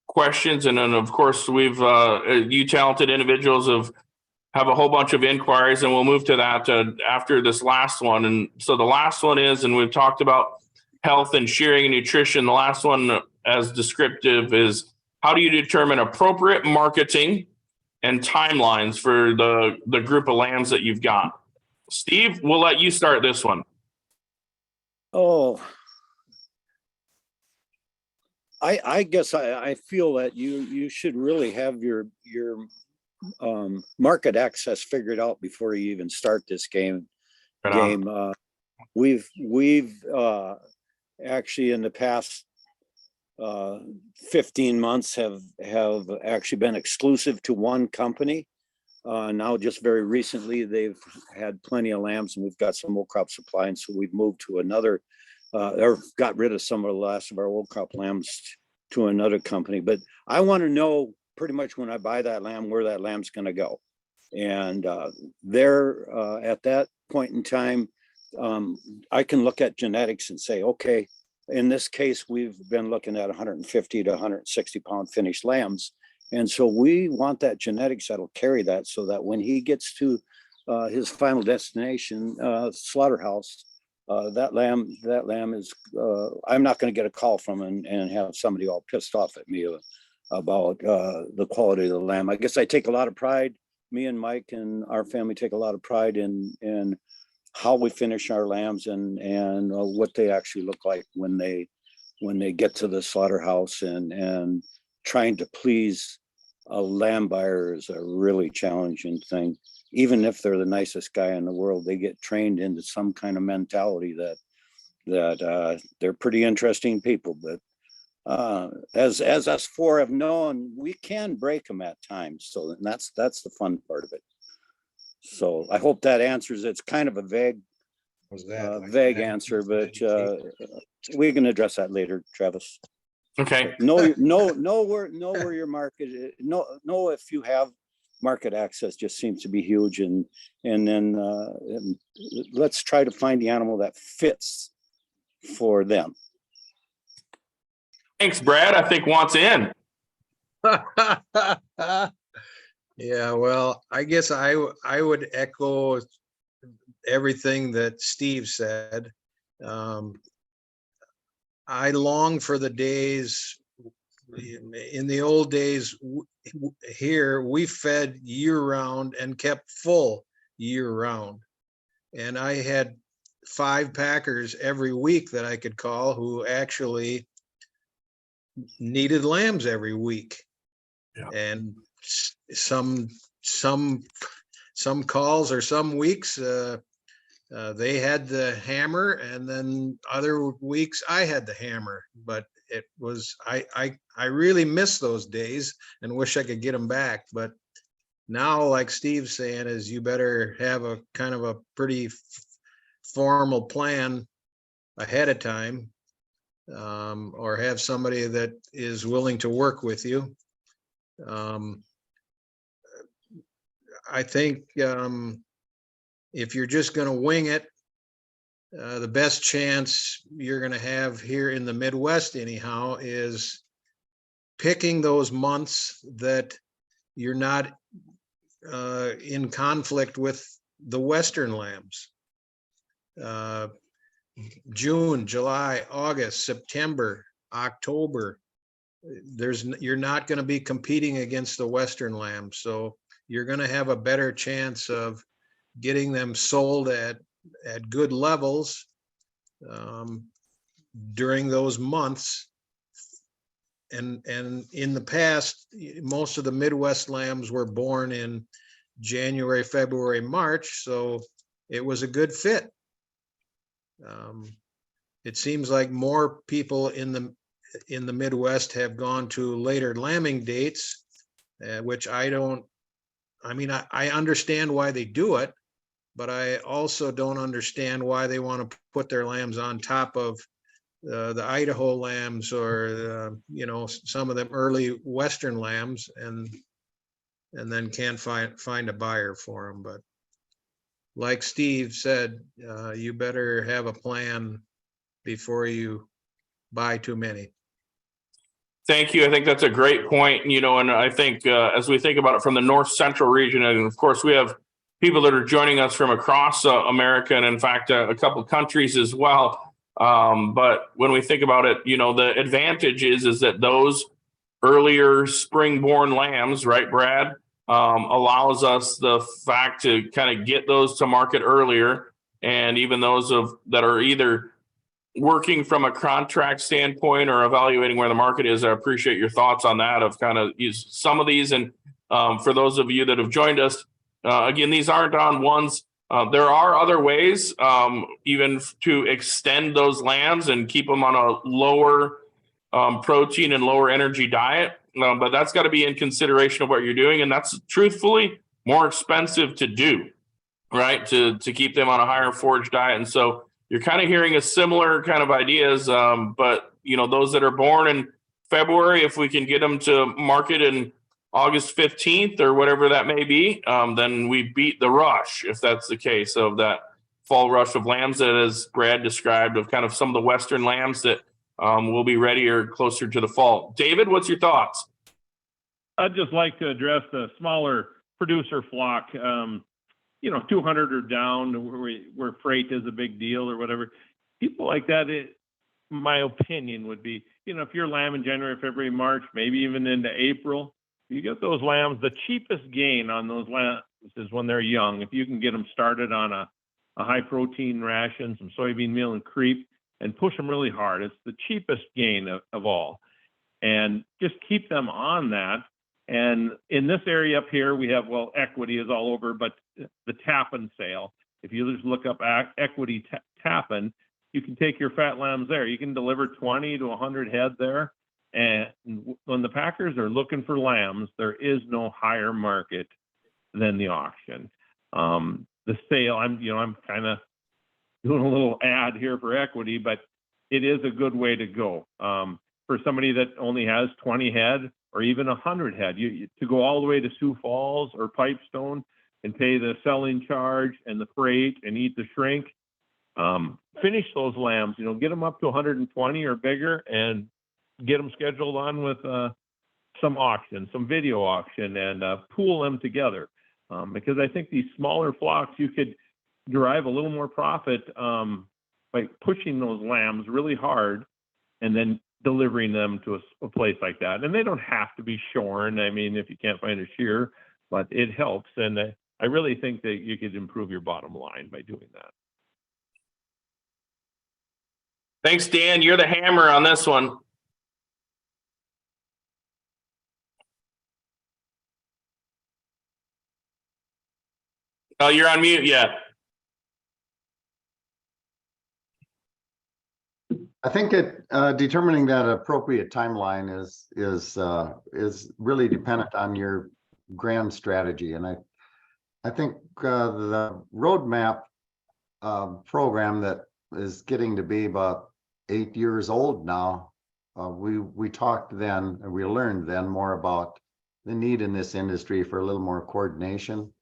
questions, and then of course we've you talented individuals have a whole bunch of inquiries, and we'll move to that after this last one. And so the last one is, and we've talked about health and shearing and nutrition. The last one, as descriptive, is how do you determine appropriate marketing and timelines for the group of lambs that you've got? Steve, we'll let you start this one. Oh, I guess I feel that you should really have your market access figured out before you even start this game. We've actually in the past 15 months have actually been exclusive to one company. Now just very recently they've had plenty of lambs, and we've got some old crop supply, and so we've moved to another or got rid of some of the last of our old crop lambs to another company. But I want to know pretty much when I buy that lamb where that lamb's going to go, and there at that point in time I can look at genetics and say, okay, in this case we've been looking at 150 to 160 pound finished lambs, and so we want that genetics that'll carry that, so that when he gets to his final destination, slaughterhouse, that lamb is I'm not going to get a call from him and have somebody all pissed off at me about the quality of the lamb. I guess I take a lot of pride, me and Mike and our family take a lot of pride in how we finish our lambs and what they actually look like when they get to the slaughterhouse, and trying to please a lamb buyer is a really challenging thing. Even if they're the nicest guy in the world, they get trained into some kind of mentality that they're pretty interesting people. But as us four have known, we can break them at times. So that's the fun part of it. So I hope that answers. It's kind of a vague answer, but we can address that later, Travis. Okay. Know where your market is. Know if you have market access. Just seems to be huge, and then let's try to find the animal that fits for them. Thanks, Brad. I think wants in. Yeah, well, I guess I would echo everything that Steve said. I long for the days, in the old days here, we fed year round and kept full year round. And I had 5 packers every week that I could call who actually needed lambs every week. Yeah. And some calls or some weeks they had the hammer, and then other weeks I had the hammer. But it was I really miss those days and wish I could get them back. But now, like Steve's saying, is you better have a kind of a pretty formal plan ahead of time, or have somebody that is willing to work with you. I think if you're just going to wing it, the best chance you're going to have here in the Midwest anyhow is picking those months that you're not in conflict with the Western lambs. June, July, August, September, October, you're not going to be competing against the Western lambs. So you're going to have a better chance of getting them sold at good levels during those months. And in the past, most of the Midwest lambs were born in January, February, March, so it was a good fit. It seems like more people in the Midwest have gone to later lambing dates, which I understand why they do it, but I also don't understand why they want to put their lambs on top of the Idaho lambs or some of them early Western lambs, and then can't find a buyer for them. But like Steve said, you better have a plan before you buy too many. Thank you. I think that's a great point. And I think as we think about it from the North Central region, and of course we have people that are joining us from across America, and in fact a couple countries as well. But when we think about it, the advantage is that those earlier spring-born lambs, right, Brad, allows us the fact to kind of get those to market earlier, and even those that are either working from a contract standpoint or evaluating where the market is. I appreciate your thoughts on that, of kind of use some of these. And for those of you that have joined us, again, these aren't on ones. There are other ways even to extend those lambs and keep them on a lower protein and lower energy diet. But that's got to be in consideration of what you're doing. And that's truthfully more expensive to do, right? To keep them on a higher forage diet. And so you're kind of hearing a similar kind of ideas. But, those that are born in February, if we can get them to market in August 15th or whatever that may be, then we beat the rush, if that's the case, of that fall rush of lambs that, as Brad described, of kind of some of the Western lambs that will be ready or closer to the fall. David, what's your thoughts? I'd just like to address the smaller producer flock, 200 or down, where freight is a big deal or whatever. People like that, my opinion would be, if you're lambing January, February, March, maybe even into April, you get those lambs. The cheapest gain on those lambs is when they're young. If you can get them started on a high protein ration, some soybean meal and creep, and push them really hard, it's the cheapest gain of all. And just keep them on that. And in this area up here, we have, equity is all over, but the Tappan sale, if you just look up equity Tappan, you can take your fat lambs there. You can deliver 20 to 100 head there. And when the packers are looking for lambs, there is no higher market than the auction. The sale, I'm kind of doing a little ad here for equity, but it is a good way to go. For somebody that only has 20 head or even 100 head, to go all the way to Sioux Falls or Pipestone and pay the selling charge and the freight and eat the shrink, finish those lambs, get them up to 120 or bigger and get them scheduled on with some auction, some video auction, and pool them together. Because I think these smaller flocks, you could derive a little more profit by pushing those lambs really hard and then delivering them to a place like that. And they don't have to be shorn. I mean, if you can't find a shear, but it helps. And I really think that you could improve your bottom line by doing that. Thanks, Dan. You're the hammer on this one. Oh, you're on mute. Yeah. I think determining that appropriate timeline is really dependent on your grand strategy. And I think the roadmap program that is getting to be about 8 years old now, we talked then, and we learned then more about the need in this industry for a little more coordination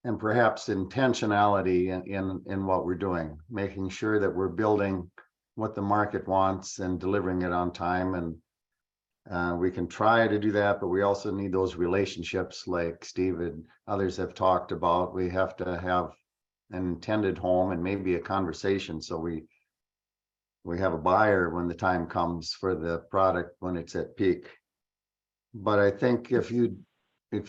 and perhaps intentionality in what we're doing, making sure that we're building what the market wants and delivering it on time. And we can try to do that, but we also need those relationships like Steve and others have talked about. We have to have an intended home and maybe a conversation so we have a buyer when the time comes for the product when it's at peak. But I think if you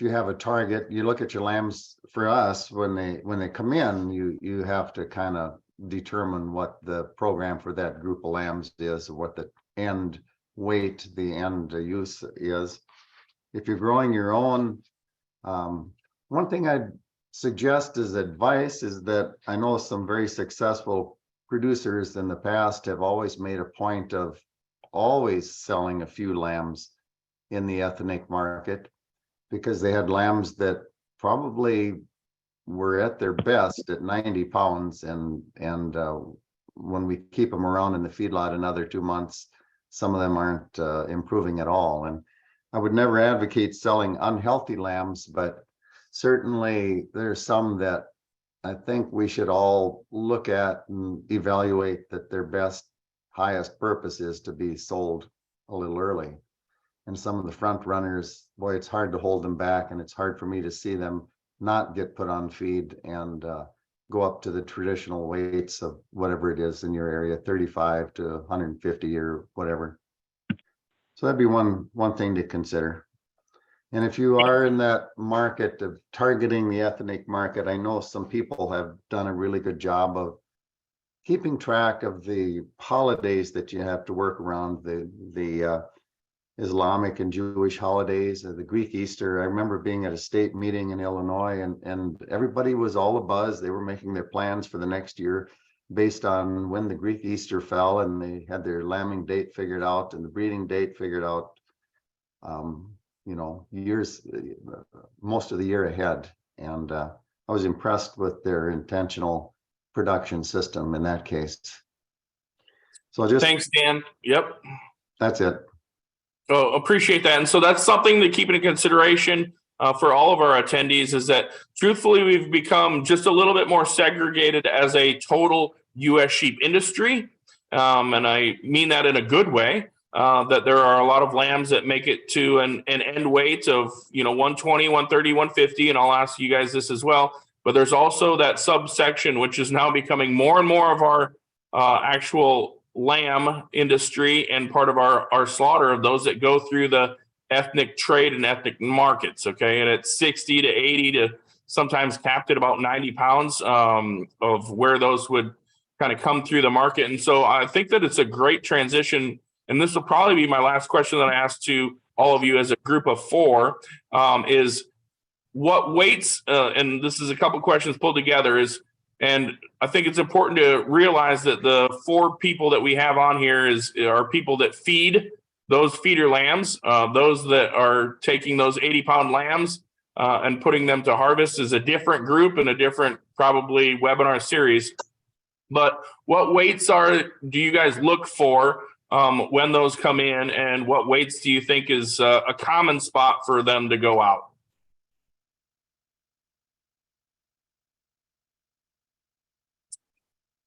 have a target, you look at your lambs. For us, when they come in, you have to kind of determine what the program for that group of lambs is, what the end weight, the end use is. If you're growing your own, one thing I'd suggest as advice is that I know some very successful producers in the past have always made a point of always selling a few lambs in the ethnic market, because they had lambs that probably were at their best at 90 pounds. And when we keep them around in the feedlot another 2 months, some of them aren't improving at all. And I would never advocate selling unhealthy lambs, but certainly there's some that I think we should all look at and evaluate that their best, highest purpose is to be sold a little early. And some of the front runners, boy, it's hard to hold them back, and it's hard for me to see them not get put on feed and go up to the traditional weights of whatever it is in your area, 35 to 150 or whatever. So that'd be one thing to consider. And if you are in that market of targeting the ethnic market, I know some people have done a really good job of keeping track of the holidays that you have to work around, the Islamic and Jewish holidays, the Greek Easter. I remember being at a state meeting in Illinois, and everybody was all abuzz. They were making their plans for the next year based on when the Greek Easter fell, and they had their lambing date figured out and the breeding date figured out, years, most of the year ahead. And I was impressed with their intentional production system in that case. So Thanks, Dan. Yep. That's it. Oh, appreciate that. And so that's something to keep into consideration for all of our attendees, is that truthfully, we've become just a little bit more segregated as a total U.S. sheep industry. And I mean that in a good way, that there are a lot of lambs that make it to an end weight of, 120, 130, 150. And I'll ask you guys this as well. But there's also that subsection, which is now becoming more and more of our actual lamb industry and part of our slaughter of those that go through the ethnic trade and ethnic markets. Okay. And it's 60 to 80 to sometimes capped at about 90 pounds of where those would kind of come through the market. And so I think that it's a great transition. And this will probably be my last question that I ask to all of you as a group of four, is what weights, and this is a couple questions pulled together, and I think it's important to realize that the four people that we have on here are people that feed those feeder lambs, those that are taking those 80-pound lambs and putting them to harvest is a different group and a different probably webinar series. But what weights do you guys look for when those come in, and what weights do you think is a common spot for them to go out?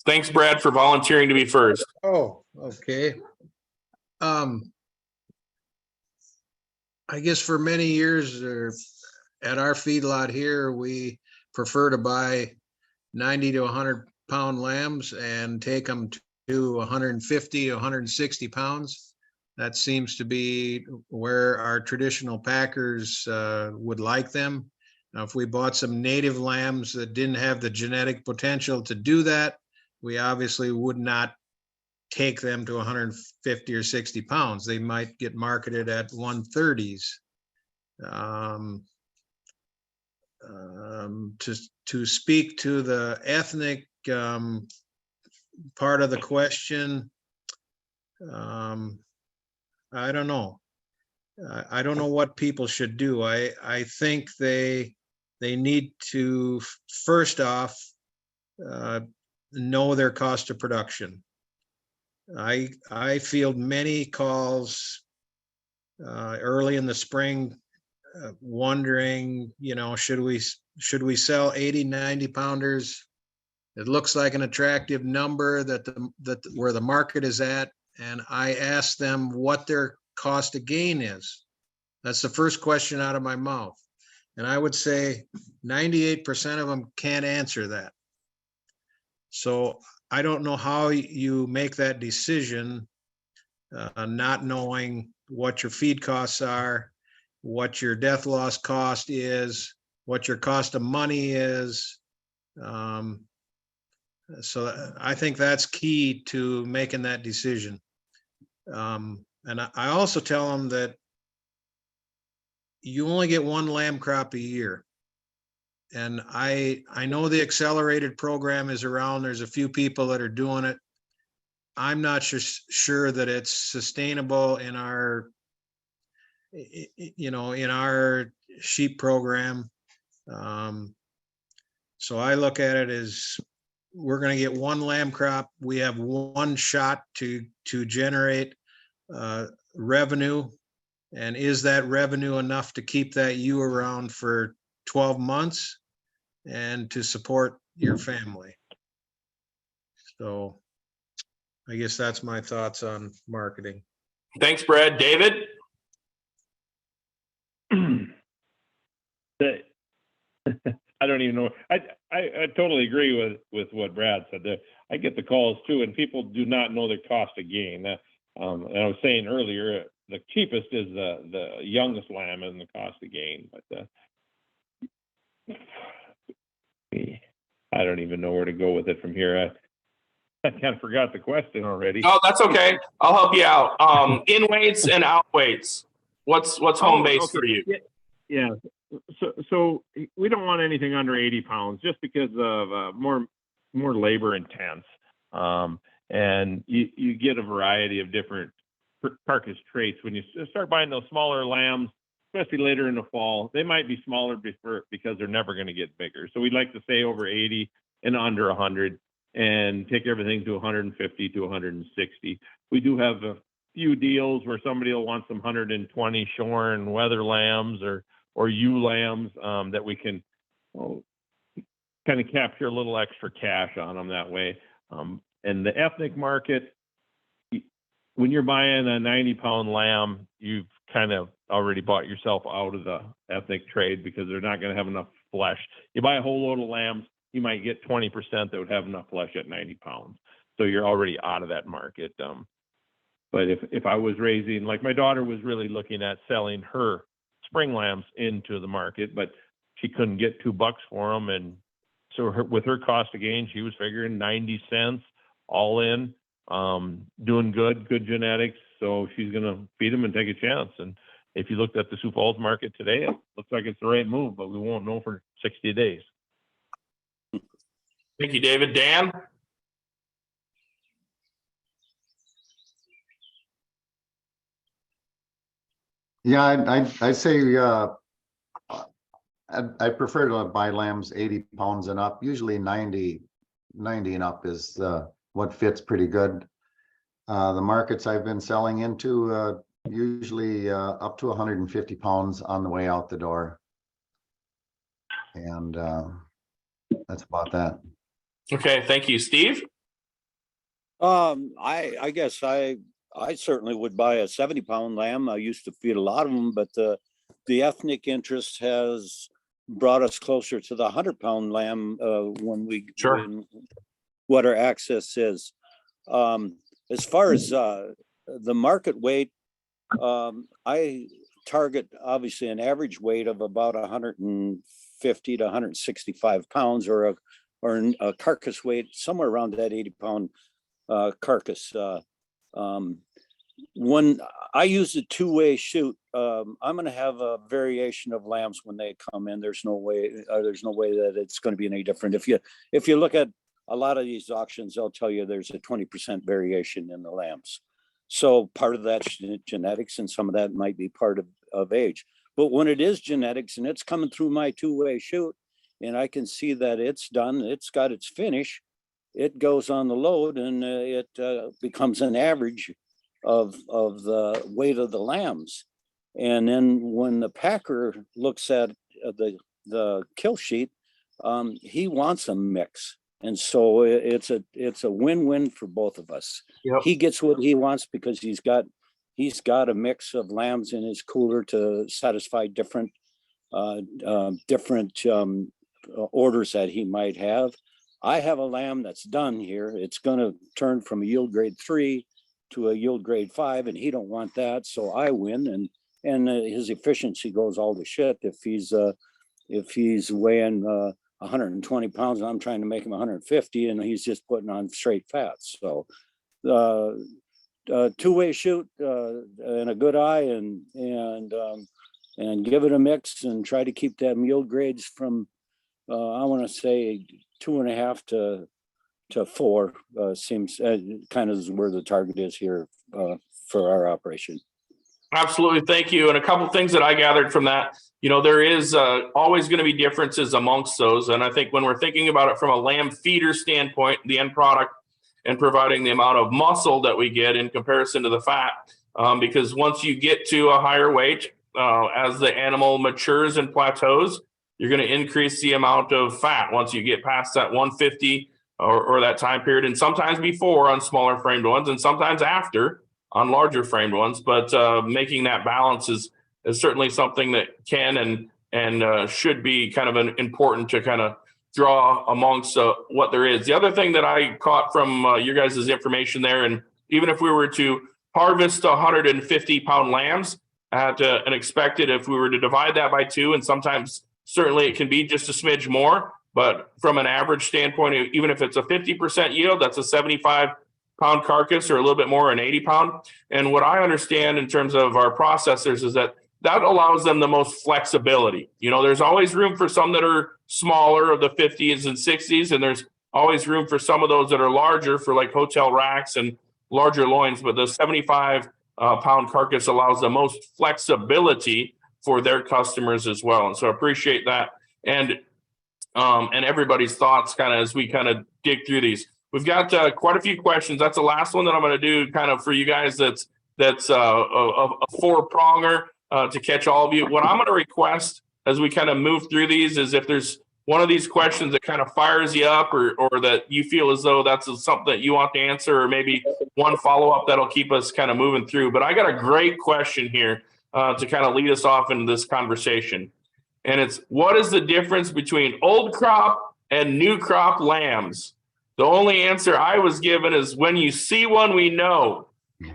Thanks, Brad, for volunteering to be first. Oh, okay. I guess for many years at our feedlot here, we prefer to buy 90 to 100-pound lambs and take them to 150, 160 pounds. That seems to be where our traditional packers would like them. Now, if we bought some native lambs that didn't have the genetic potential to do that, we obviously would not take them to 150 or 60 pounds. They might get marketed at 130s. To speak to the ethnic part of the question, I don't know. I don't know what people should do. I think they need to first off know their cost of production. I field many calls early in the spring wondering, should we sell 80, 90 pounders? It looks like an attractive number that where the market is at. And I ask them what their cost of gain is. That's the first question out of my mouth. And I would say 98% of them can't answer that. So I don't know how you make that decision, not knowing what your feed costs are, what your death loss cost is, what your cost of money is. So I think that's key to making that decision. And I also tell them that you only get one lamb crop a year. And I know the accelerated program is around. There's a few people that are doing it. I'm not sure that it's sustainable in our, in our sheep program. So I look at it as we're going to get one lamb crop. We have one shot to generate revenue. And is that revenue enough to keep that ewe around for 12 months and to support your family? So I guess that's my thoughts on marketing. Thanks, Brad. David? I don't even know. I totally agree with what Brad said there. I get the calls too, and people do not know their cost of gain. And I was saying earlier, the cheapest is the youngest lamb and the cost of gain. But I don't even know where to go with it from here. I kind of forgot the question already. Oh, that's okay. I'll help you out. In weights and out weights. What's home base okay. for you? Yeah. So we don't want anything under 80 pounds just because of more labor intense. And you get a variety of different carcass traits. When you start buying those smaller lambs, especially later in the fall, they might be smaller because they're never going to get bigger. So we'd like to stay over 80 and under 100 and take everything to 150 to 160. We do have a few deals where somebody will want some 120 shorn weather lambs or ewe lambs that we can kind of capture a little extra cash on them that way. And the ethnic market, when you're buying a 90-pound lamb, you've kind of already bought yourself out of the ethnic trade because they're not going to have enough flesh. You buy a whole load of lambs, you might get 20% that would have enough flesh at 90 pounds. So you're already out of that market. But if I was raising, like my daughter was really looking at selling her spring lambs into the market, but she couldn't get $2 for them. And so with her cost of gain, she was figuring 90 cents all in, doing good genetics. So she's going to feed them and take a chance. And if you looked at the Sioux Falls market today, it looks like it's the right move, but we won't know for 60 days. Thank you, David. Dan? Yeah, I'd say, I prefer to buy lambs 80 pounds and up. Usually 90 and up is, what fits pretty good. The markets I've been selling into, usually, up to 150 pounds on the way out the door. And, that's about that. Okay, thank you. Steve? I guess I certainly would buy a 70-pound lamb. I used to feed a lot of them, but the ethnic interest has brought us closer to the 100-pound lamb Sure. what our access is. As far as the market weight, I target obviously an average weight of about 150 to 165 pounds, or a carcass weight somewhere around that 80-pound carcass. When I use a two-way shoot, I'm going to have a variation of lambs when they come in. There's no way that it's going to be any different. If you look at a lot of these auctions, they'll tell you there's a 20% variation in the lambs. So part of that's genetics, and some of that might be part of age. But when it is genetics and it's coming through my two-way shoot, and I can see that it's done, it's got its finish, it goes on the load, and it becomes an average of the weight of the lambs. And then when the packer looks at the kill sheet, he wants a mix. And so it's a win-win for both of us. Yep. He gets what he wants because he's got a mix of lambs in his cooler to satisfy different orders that he might have. I have a lamb that's done here. It's going to turn from a yield grade 3 to a yield grade 5, and he don't want that, so I win. And his efficiency goes all to shit if he's weighing 120 pounds and I'm trying to make him 150, and he's just putting on straight fats. So two-way shoot and a good eye, and give it a mix and try to keep them yield grades from I want to say 2.5 to 4 seems kind of where the target is here for our operation. Absolutely. Thank you. And a couple of things that I gathered from that, there is always going to be differences amongst those. And I think when we're thinking about it from a lamb feeder standpoint, the end product, and providing the amount of muscle that we get in comparison to the fat, because once you get to a higher weight, as the animal matures and plateaus, you're going to increase the amount of fat once you get past that 150 or that time period, and sometimes before on smaller framed ones, and sometimes after on larger framed ones. But making that balance is certainly something that can and should be kind of important to kind of draw amongst what there is. The other thing that I caught from your guys' information there, and even if we were to harvest 150-pound lambs at an expected, if we were to divide that by 2, and sometimes certainly it can be just a smidge more, but from an average standpoint, even if it's a 50% yield, that's a 75-pound carcass, or a little bit more, an 80-pound. And what I understand in terms of our processors is that allows them the most flexibility. There's always room for some that are smaller, of the 50s and 60s, and there's always room for some of those that are larger for like hotel racks and larger loins. But the 75-pound carcass allows the most flexibility for their customers as well. And so I appreciate that. And everybody's thoughts kind of as we kind of dig through these. We've got quite a few questions. That's the last one that I'm going to do kind of for you guys. That's a 4-pronger to catch all of you. What I'm going to request as we kind of move through these is if there's one of these questions that kind of fires you up, or that you feel as though that's something that you want to answer, or maybe one follow-up that'll keep us kind of moving through. But I got a great question here to kind of lead us off into this conversation. And it's, what is the difference between old crop and new crop lambs? The only answer I was given is, when you see one, we know,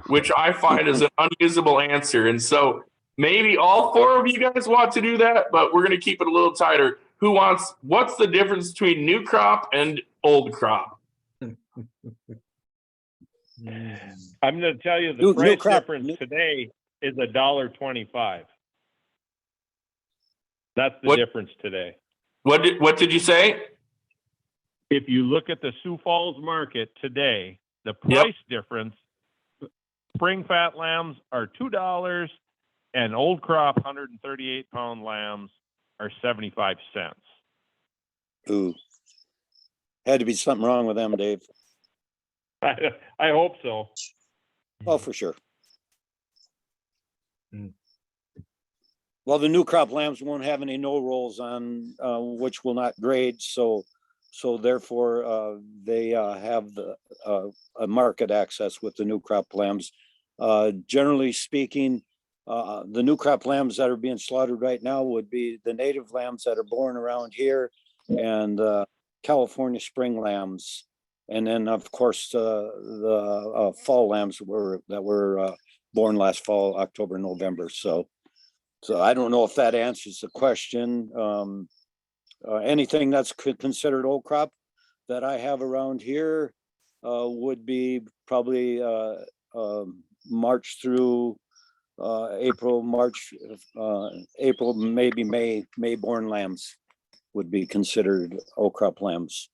which I find is an unusable answer. And so maybe all 4 of you guys want to do that, but we're going to keep it a little tighter. What's the difference between new crop and old crop? I'm going to tell you the price difference today is $1.25. That's the difference today. What did you say? If you look at the Sioux Falls market today, the price difference, spring fat lambs are $2, And old crop 138 pound lambs are 75 cents. Ooh, had to be something wrong with them, Dave. I hope so. Oh, for sure. Hmm. Well, the new crop lambs won't have any no rolls on, which will not grade. So therefore, they have a market access with the new crop lambs. Generally speaking, the new crop lambs that are being slaughtered right now would be the native lambs that are born around here and California spring lambs. And then, of course, the fall lambs that were born last fall, October, November. So I don't know if that answers the question. Anything that's considered old crop that I have around here would be probably March through April, maybe May born lambs would be considered old crop lambs.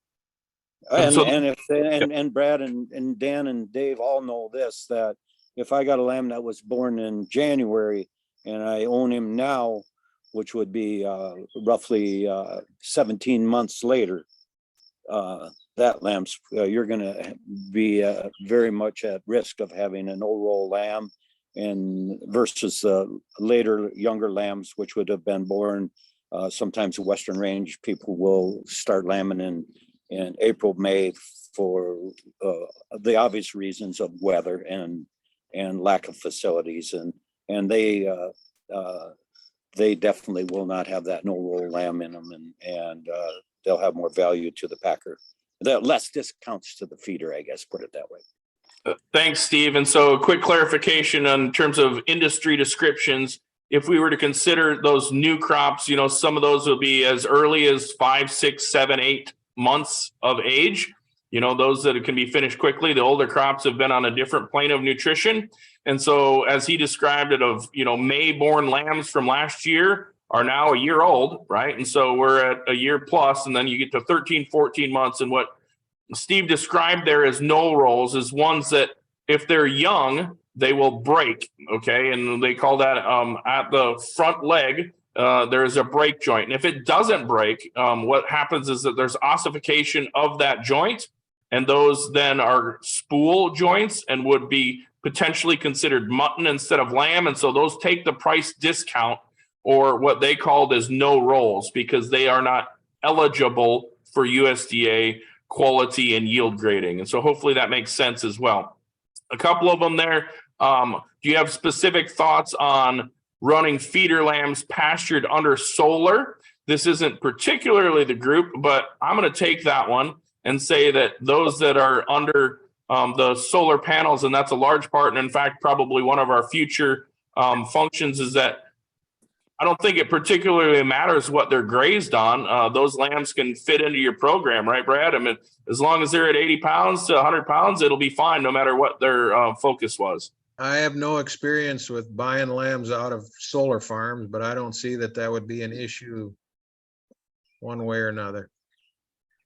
And Brad and Dan and Dave all know this, that if I got a lamb that was born in January and I own him now, which would be roughly 17 months later, that lamb's, you're going to be very much at risk of having an old roll lamb, and versus later younger lambs, which would have been born sometimes Western range. People will start lambing in April, May for the obvious reasons of weather and lack of facilities, and they definitely will not have that no roll lamb in them, and they'll have more value to the packer. They're less discounts to the feeder, I guess, put it that way. Thanks, Steve. And so a quick clarification in terms of industry descriptions. If we were to consider those new crops, some of those will be as early as 5, 6, 7, 8 months of age. Those that can be finished quickly. The older crops have been on a different plane of nutrition. And so as he described it of, May born lambs from last year are now a year old, right? And so we're at a year plus, and then you get to 13, 14 months. And what Steve described there as no rolls is ones that if they're young, they will break. Okay. And they call that at the front leg, there's a break joint. And if it doesn't break, what happens is that there's ossification of that joint. And those then are spool joints and would be potentially considered mutton instead of lamb. And so those take the price discount, or what they called as no rolls, because they are not eligible for USDA quality and yield grading. And so hopefully that makes sense as well. A couple of them there. Do you have specific thoughts on running feeder lambs pastured under solar? This isn't particularly the group, but I'm going to take that one and say that those that are under the solar panels, and that's a large part, and in fact, probably one of our future functions, is that I don't think it particularly matters what they're grazed on. Those lambs can fit into your program, right, Brad? I mean, as long as they're at 80 pounds to 100 pounds, it'll be fine no matter what their focus was. I have no experience with buying lambs out of solar farms, but I don't see that would be an issue one way or another.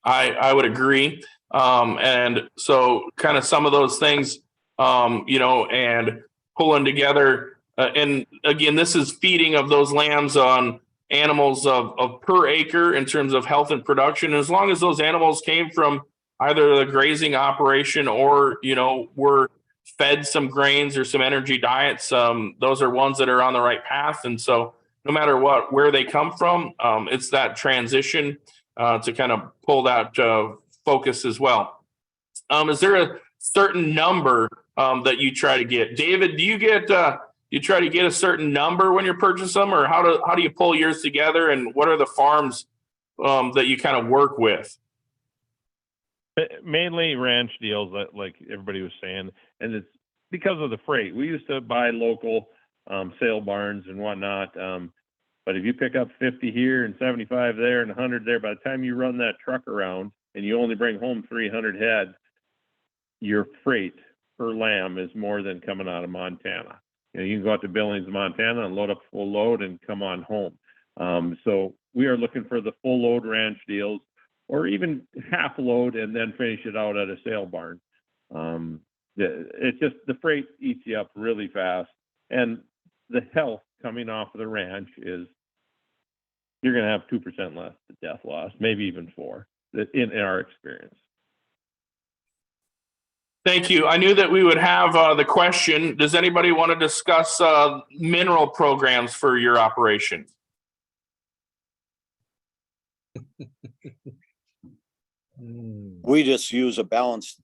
I would agree. And so kind of some of those things, and pulling together. And again, this is feeding of those lambs on animals of per acre in terms of health and production. As long as those animals came from either the grazing operation or, were fed some grains or some energy diets, those are ones that are on the right path. And so no matter where they come from, it's that transition to kind of pull that focus as well. Is there a certain number that you try to get? David, do you try to get a certain number when you purchase them, or how do you pull yours together, and what are the farms that you kind of work with? Mainly ranch deals, like everybody was saying, and it's because of the freight. We used to buy local sale barns and whatnot, but if you pick up 50 here and 75 there and 100 there, by the time you run that truck around and you only bring home 300 head, your freight per lamb is more than coming out of Montana. You can go out to Billings, Montana, and load up full load and come on home. So we are looking for the full load ranch deals, or even half load and then finish it out at a sale barn. It's just the freight eats you up really fast, and the health coming off of the ranch is you're going to have 2% less death loss, maybe even 4 in our experience. Thank you. I knew that we would have the question. Does anybody want to discuss mineral programs for your operation? We just use a balanced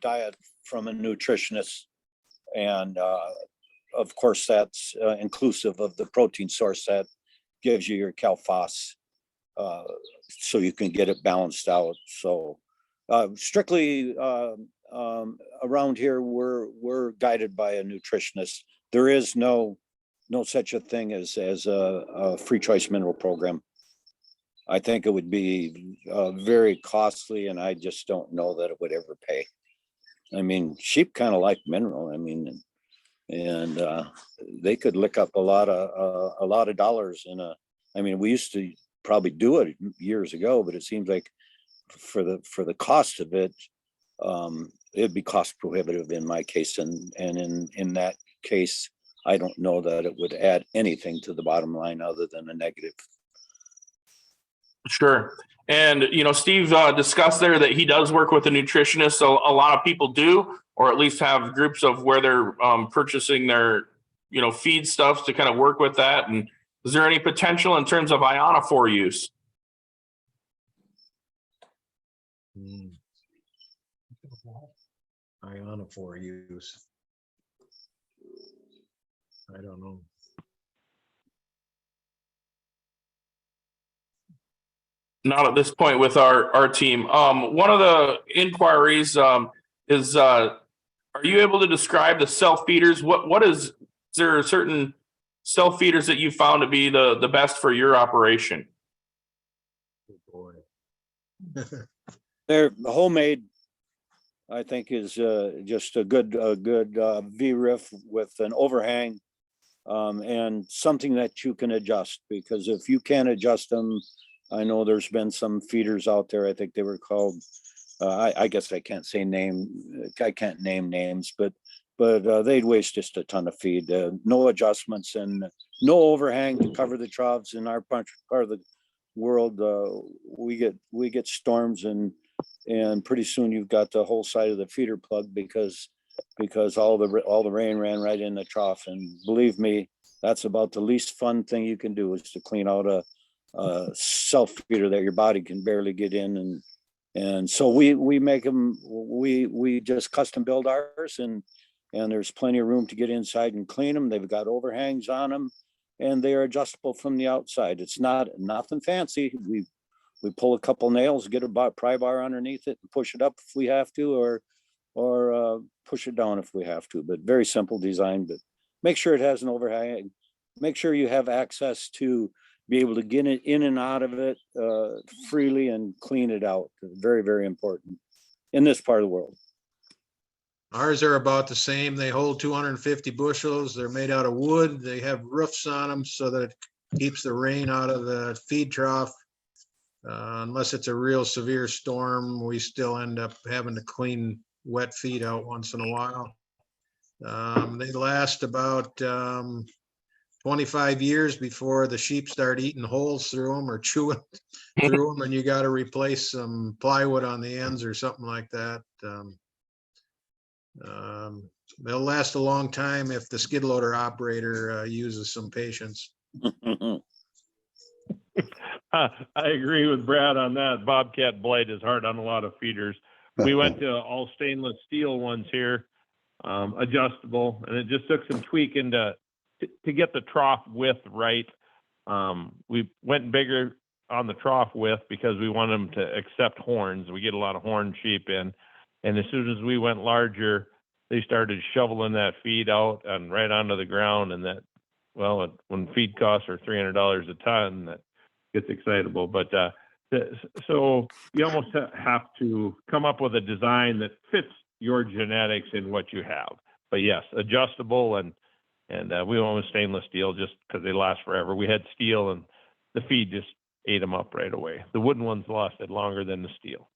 diet from a nutritionist. And of course, that's inclusive of the protein source that gives you your cal-phos, so you can get it balanced out. So strictly around here, we're guided by a nutritionist. There is no such a thing as a free choice mineral program. I think it would be very costly, and I just don't know that it would ever pay. I mean, sheep kind of like mineral. I mean, and they could lick up a lot of dollars in a. I mean, we used to probably do it years ago, but it seems like for the cost of it, it'd be cost prohibitive in my case, and in that case, I don't know that it would add anything to the bottom line other than a negative. Sure. And, Steve discussed there that he does work with a nutritionist. So a lot of people do, or at least have groups of where they're purchasing their, feed stuff to kind of work with that. And is there any potential in terms of ionophore use? Ionophore use. I don't know. Not at this point with our team. One of the inquiries is, are you able to describe the self feeders? What is there certain self feeders that you found to be the best for your operation? Good boy. They're homemade. I think is just a good V-riff with an overhang, and something that you can adjust, because if you can't adjust them, I know there's been some feeders out there. I think they were called, I guess I can't say I can't name names, but they'd waste just a ton of feed. No adjustments and no overhang to cover the troughs. In our part of the world, we get storms, and pretty soon you've got the whole side of the feeder plugged because all the rain ran right in the trough. And believe me, that's about the least fun thing you can do, is to clean out a self feeder that your body can barely get in. And so we make them, we just custom build ours, and there's plenty of room to get inside and clean them. They've got overhangs on them, and they are adjustable from the outside. It's nothing fancy. We pull a couple nails, get a pry bar underneath it, and push it up if we have to, or push it down if we have to. But very simple design. But make sure it has an overhang. Make sure you have access to be able to get it in and out of it freely and clean it out. Very, very important in this part of the world. Ours are about the same. They hold 250 bushels. They're made out of wood. They have roofs on them so that it keeps the rain out of the feed trough. Unless it's a real severe storm, we still end up having to clean wet feed out once in a while. They last about 25 years before the sheep start eating holes through them or chewing through them, and you got to replace some plywood on the ends or something like that. They'll last a long time if the skid loader operator uses some patience. I agree with Brad on that. Bobcat blade is hard on a lot of feeders. We went to all stainless steel ones here, adjustable, and it just took some tweaking to get the trough width right. We went bigger on the trough width because we want them to accept horns. We get a lot of horn sheep in, and as soon as we went larger, they started shoveling that feed out and right onto the ground. And that, well, when feed costs are $300 a ton, that gets excitable. But so you almost have to come up with a design that fits your genetics in what you have. But yes, adjustable, and we went with stainless steel just because they last forever. We had steel, and the feed just ate them up right away. The wooden ones lasted longer than the steel.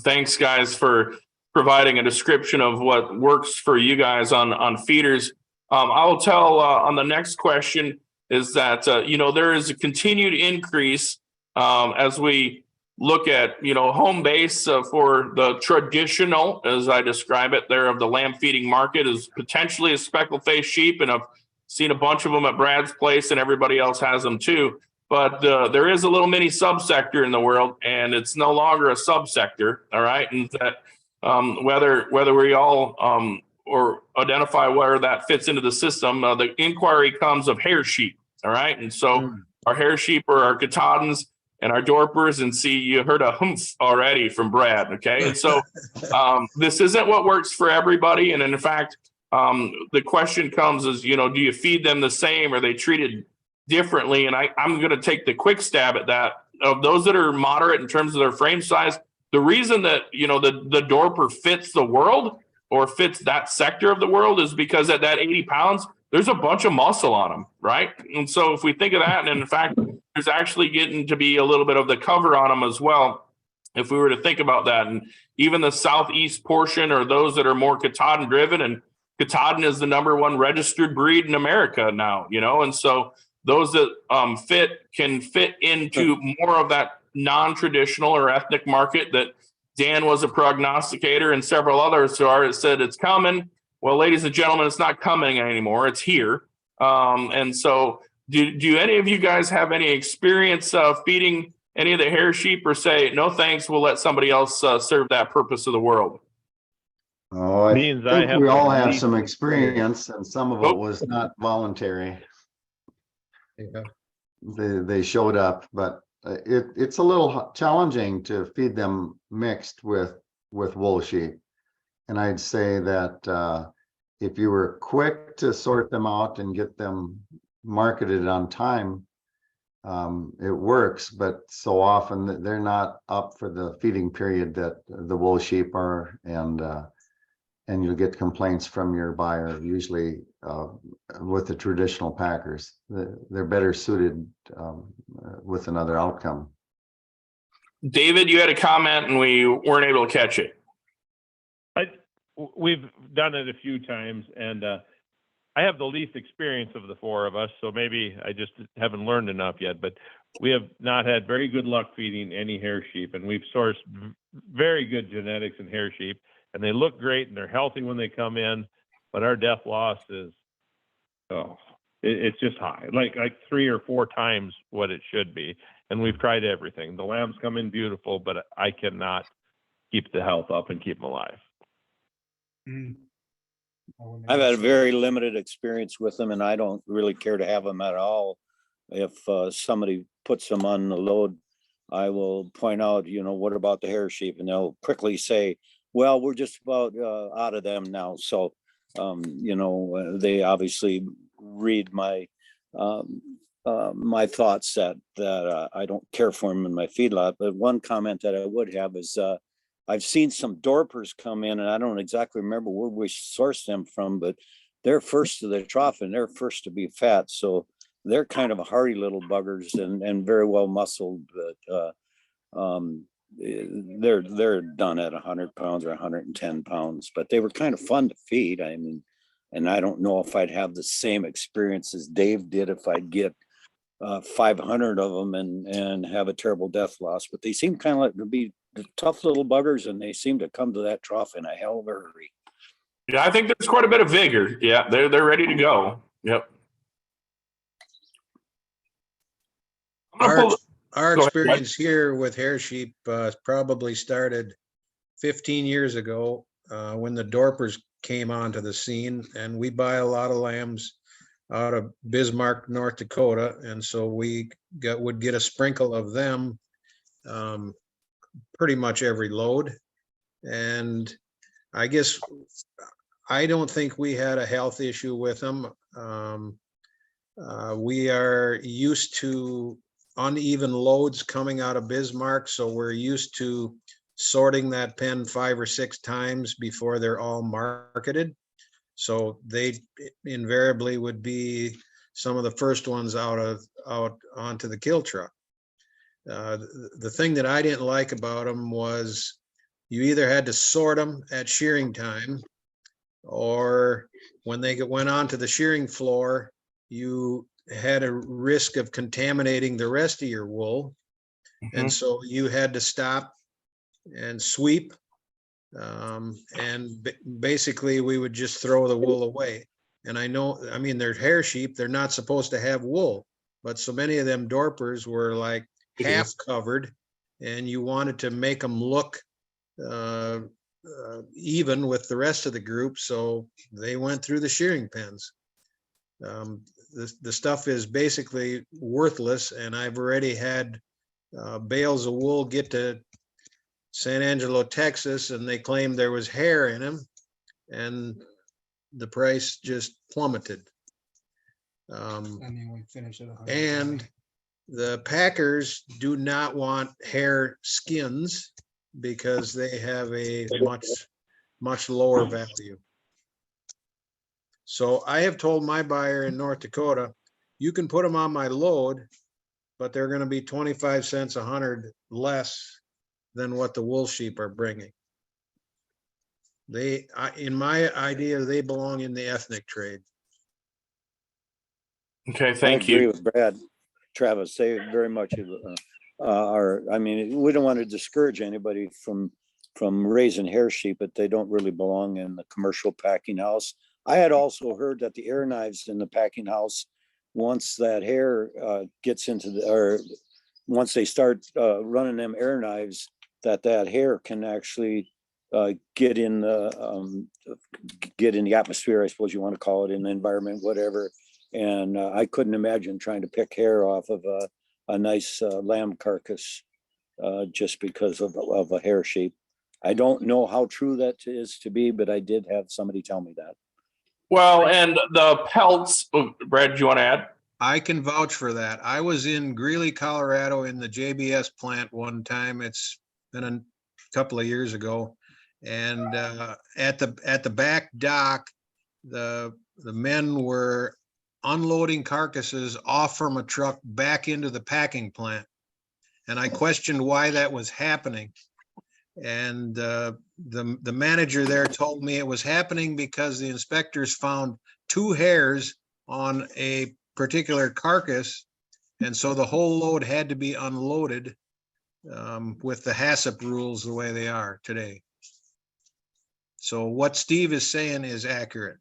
Thanks, guys, for providing a description of what works for you guys on feeders. I will tell on the next question is that, there is a continued increase as we look at, home base for the traditional, as I describe it there, of the lamb feeding market is potentially a speckled face sheep. And I've seen a bunch of them at Brad's place and everybody else has them too. But there is a little mini subsector in the world, and it's no longer a subsector. All right. And that whether we all or identify where that fits into the system, the inquiry comes of hair sheep. All right. And so our hair sheep are our Katahdins and our Dorpers, and see, you heard a humph already from Brad. Okay. And so this isn't what works for everybody. And in fact, the question comes is, do you feed them the same? Are they treated differently? And I'm going to take the quick stab at that. Of those that are moderate in terms of their frame size, the reason that, the Dorper fits the world or fits that sector of the world is because at that 80 pounds, there's a bunch of muscle on them, right? And so if we think of that, and in fact, there's actually getting to be a little bit of the cover on them as well, if we were to think about that. And even the southeast portion, or those that are more Katahdin driven, and Katahdin is the #1 registered breed in America now, and so those that can fit into more of that non-traditional or ethnic market that Dan was a prognosticator and several others said it's coming. Well, ladies and gentlemen, it's not coming anymore. It's here. And so do any of you guys have any experience feeding any of the hair sheep, or say, no, thanks, we'll let somebody else serve that purpose of the world? Oh, I Means I think have we to all have leave. some experience, and some of it was not voluntary. Yeah. They showed up, but it's a little challenging to feed them mixed with wool sheep. And I'd say that if you were quick to sort them out and get them marketed on time, it works. But so often they're not up for the feeding period that the wool sheep are, and you'll get complaints from your buyer, usually with the traditional packers. They're better suited with another outcome. David, you had a comment and we weren't able to catch it. We've done it a few times, and I have the least experience of the four of us, so maybe I just haven't learned enough yet. But we have not had very good luck feeding any hair sheep, and we've sourced very good genetics in hair sheep, and they look great and they're healthy when they come in. But our death loss is, it's just high, like 3 or 4 times what it should be. And we've tried everything. The lambs come in beautiful, but I cannot keep the health up and keep them alive. I've had a very limited experience with them, and I don't really care to have them at all. If somebody puts them on the load, I will point out, what about the hair sheep? And they'll quickly say, well, we're just about out of them now. So, they obviously read my my thoughts that I don't care for them in my feedlot. But one comment that I would have is I've seen some Dorpers come in, and I don't exactly remember where we sourced them from, but they're first to the trough and they're first to be fat. So they're kind of hardy little buggers and very well muscled, but they're done at 100 pounds or 110 pounds, but they were kind of fun to feed. I mean, and I don't know if I'd have the same experience as Dave did if I'd get 500 of them and have a terrible death loss, but they seem kind of like to be tough little buggers, and they seem to come to that trough in a hell of a hurry. Yeah, I think there's quite a bit of vigor. Yeah, they're ready to go. Yep. Our experience here with hair sheep probably started 15 years ago when the Dorpers came onto the scene, and we buy a lot of lambs out of Bismarck, North Dakota, and so we would get a sprinkle of them pretty much every load. And I guess I don't think we had a health issue with them. We are used to uneven loads coming out of Bismarck, so we're used to sorting that pen 5 or 6 times before they're all marketed. So they invariably would be some of the first ones out onto the kill truck. The thing that I didn't like about them was you either had to sort them at shearing time, or when they went onto the shearing floor, you had a risk of contaminating the rest of your wool. And so you had to stop and sweep. And basically we would just throw the wool away. And I know, I mean, they're hair sheep, they're not supposed to have wool, but so many of them dorpers were like half covered, and you wanted to make them look even with the rest of the group, so they went through the shearing pens. The stuff is basically worthless, and I've already had bales of wool get to San Angelo, Texas, and they claimed there was hair in them, and the price just plummeted. And the packers do not want hair skins because they have a much lower value. So I have told my buyer in North Dakota, you can put them on my load, but they're going to be 25 cents a hundred less than what the wool sheep are bringing. In my idea, they belong in the ethnic trade. Okay, I thank agree you. with Brad, Travis, they very much are, I mean, we don't want to discourage anybody from raising hair sheep, but they don't really belong in the commercial packing house. I had also heard that the air knives in the packing house, once that hair gets into the, or once they start running them air knives, that hair can actually get in the atmosphere, I suppose you want to call it, in the environment, whatever. And I couldn't imagine trying to pick hair off of a nice lamb carcass just because of a hair sheep. I don't know how true that is to be, but I did have somebody tell me that. Well, and the pelts, Brad, do you want to add? I can vouch for that. I was in Greeley, Colorado in the JBS plant one time. It's been a couple of years ago. And at the back dock, the men were unloading carcasses off from a truck back into the packing plant. And I questioned why that was happening. And the manager there told me it was happening because the inspectors found 2 hairs on a particular carcass. And so the whole load had to be unloaded with the HACCP rules the way they are today. So what Steve is saying is accurate.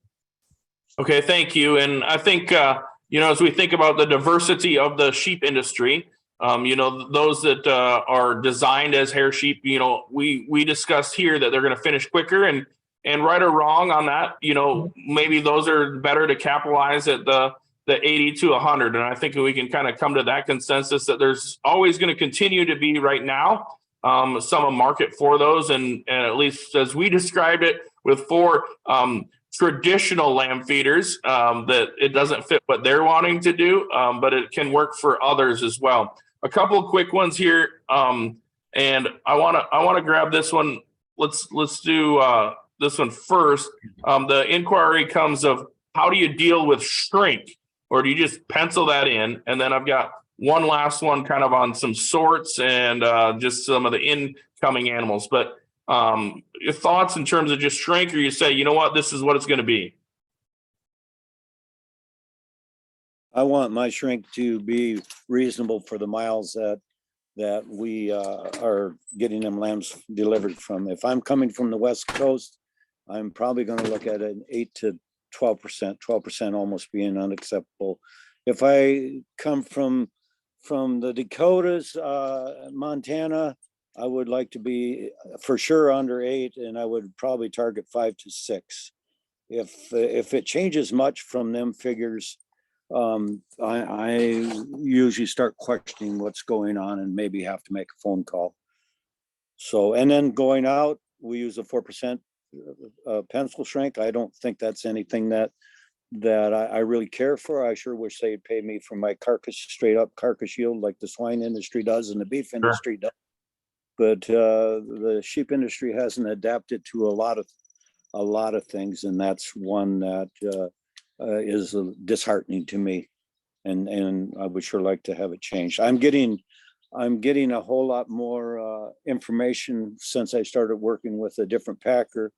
Okay, thank you. And I think, as we think about the diversity of the sheep industry, those that are designed as hair sheep, we discussed here that they're going to finish quicker, and right or wrong on that, maybe those are better to capitalize at the 80 to 100. And I think we can kind of come to that consensus that there's always going to continue to be right now some market for those. And at least as we described it with 4 traditional lamb feeders, that it doesn't fit what they're wanting to do, but it can work for others as well. A couple of quick ones here, and I want to grab this one. Let's do this one first. The inquiry comes of how do you deal with shrink, or do you just pencil that in? And then I've got one last one kind of on some sorts and just some of the incoming animals. But your thoughts in terms of just shrink, or you say, you know what, this is what it's going to be? I want my shrink to be reasonable for the miles that we are getting them lambs delivered from. If I'm coming from the West Coast, I'm probably going to look at an 8 to 12% almost being unacceptable. If I come from the Dakotas, Montana, I would like to be for sure under 8, and I would probably target 5 to 6. If it changes much from them figures, I usually start questioning what's going on and maybe have to make a phone call. So, and then going out, we use a 4% pencil shrink. I don't think that's anything that I really care for. I sure wish they'd pay me for my carcass, straight up carcass yield like the swine industry does and the beef industry does. But the sheep industry hasn't adapted to a lot of things, and that's one that is disheartening to me, and I would sure like to have it changed. I'm getting a whole lot more information since I started working with a different packer,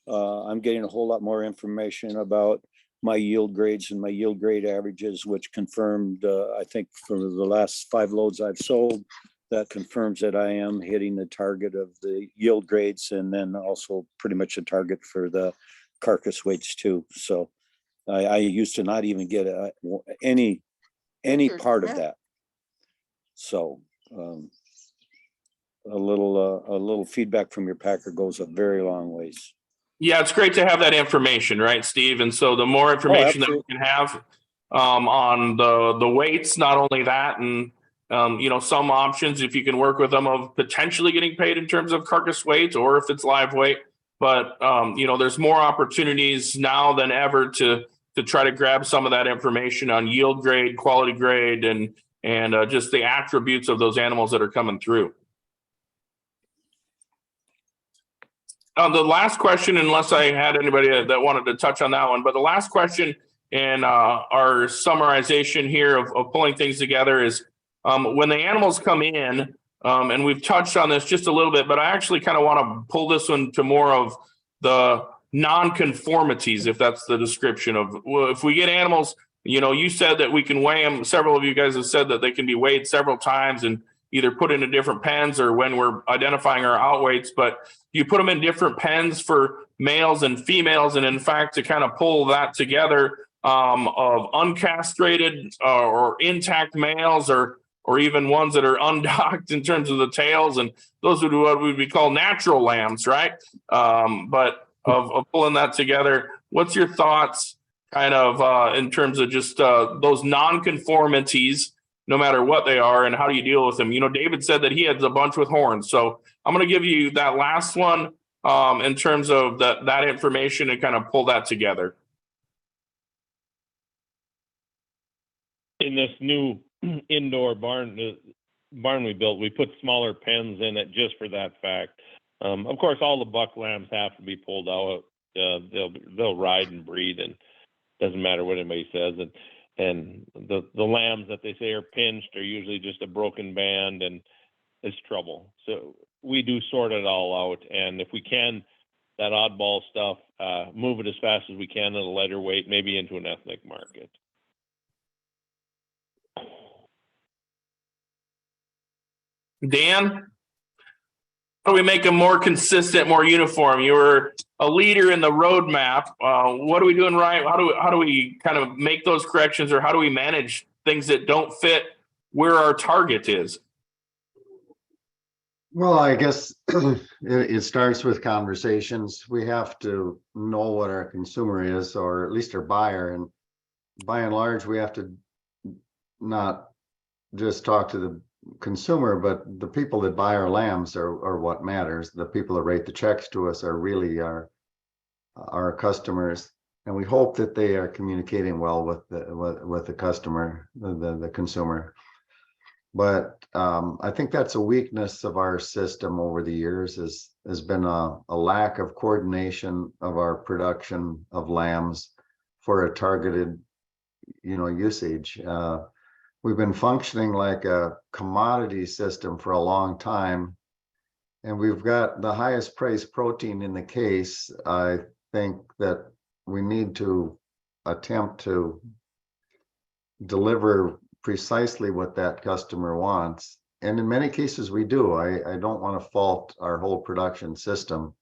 I'm getting a whole lot more information about my yield grades and my yield grade averages, which confirmed, I think for the last 5 loads I've sold, that confirms that I am hitting the target of the yield grades, and then also pretty much a target for the carcass weights too. So I used to not even get any part of that. So a little feedback from your packer goes a very long ways. Yeah, it's great to have that information, right, Steve? And so the more information that we can have on the weights, not only that, and some options, if you can work with them, of potentially getting paid in terms of carcass weight, or if it's live weight. But there's more opportunities now than ever to try to grab some of that information on yield grade, quality grade, and just the attributes of those animals that are coming through. The last question, unless I had anybody that wanted to touch on that one, but the last question in our summarization here of pulling things together is when the animals come in, and we've touched on this just a little bit, but I actually kind of want to pull this one to more of the non-conformities, if that's the description of, well, if we get animals, you said that we can weigh them. Several of you guys have said that they can be weighed several times and either put into different pens or when we're identifying our outweights, but you put them in different pens for males and females. And in fact, to kind of pull that together of uncastrated or intact males, or even ones that are undocked in terms of the tails, and those would be what would be called natural lambs, right? But of pulling that together, what's your thoughts kind of in terms of just those non-conformities, no matter what they are, and how do you deal with them? David said that he has a bunch with horns. So I'm going to give you that last one in terms of that information and kind of pull that together. In this new indoor barn we built, we put smaller pens in it just for that fact. Of course, all the buck lambs have to be pulled out. They'll ride and breed, and doesn't matter what anybody says. And the lambs that they say are pinched are usually just a broken band, and it's trouble. So we do sort it all out. And if we can, that oddball stuff, move it as fast as we can at a lighter weight, maybe into an ethnic market. Dan, how do we make them more consistent, more uniform? You were a leader in the roadmap. What are we doing right? How do we kind of make those corrections, or how do we manage things that don't fit where our target is? Well, I guess it starts with conversations. We have to know what our consumer is, or at least our buyer. And by and large, we have to not just talk to the consumer, but the people that buy our lambs are what matters. The people that write the checks to us are really our customers, and we hope that they are communicating well with the customer, the consumer. But I think that's a weakness of our system over the years, has been a lack of coordination of our production of lambs for a targeted usage. We've been functioning like a commodity system for a long time, and we've got the highest priced protein in the case. I think that we need to attempt to deliver precisely what that customer wants. And in many cases we do. I don't want to fault our whole production system,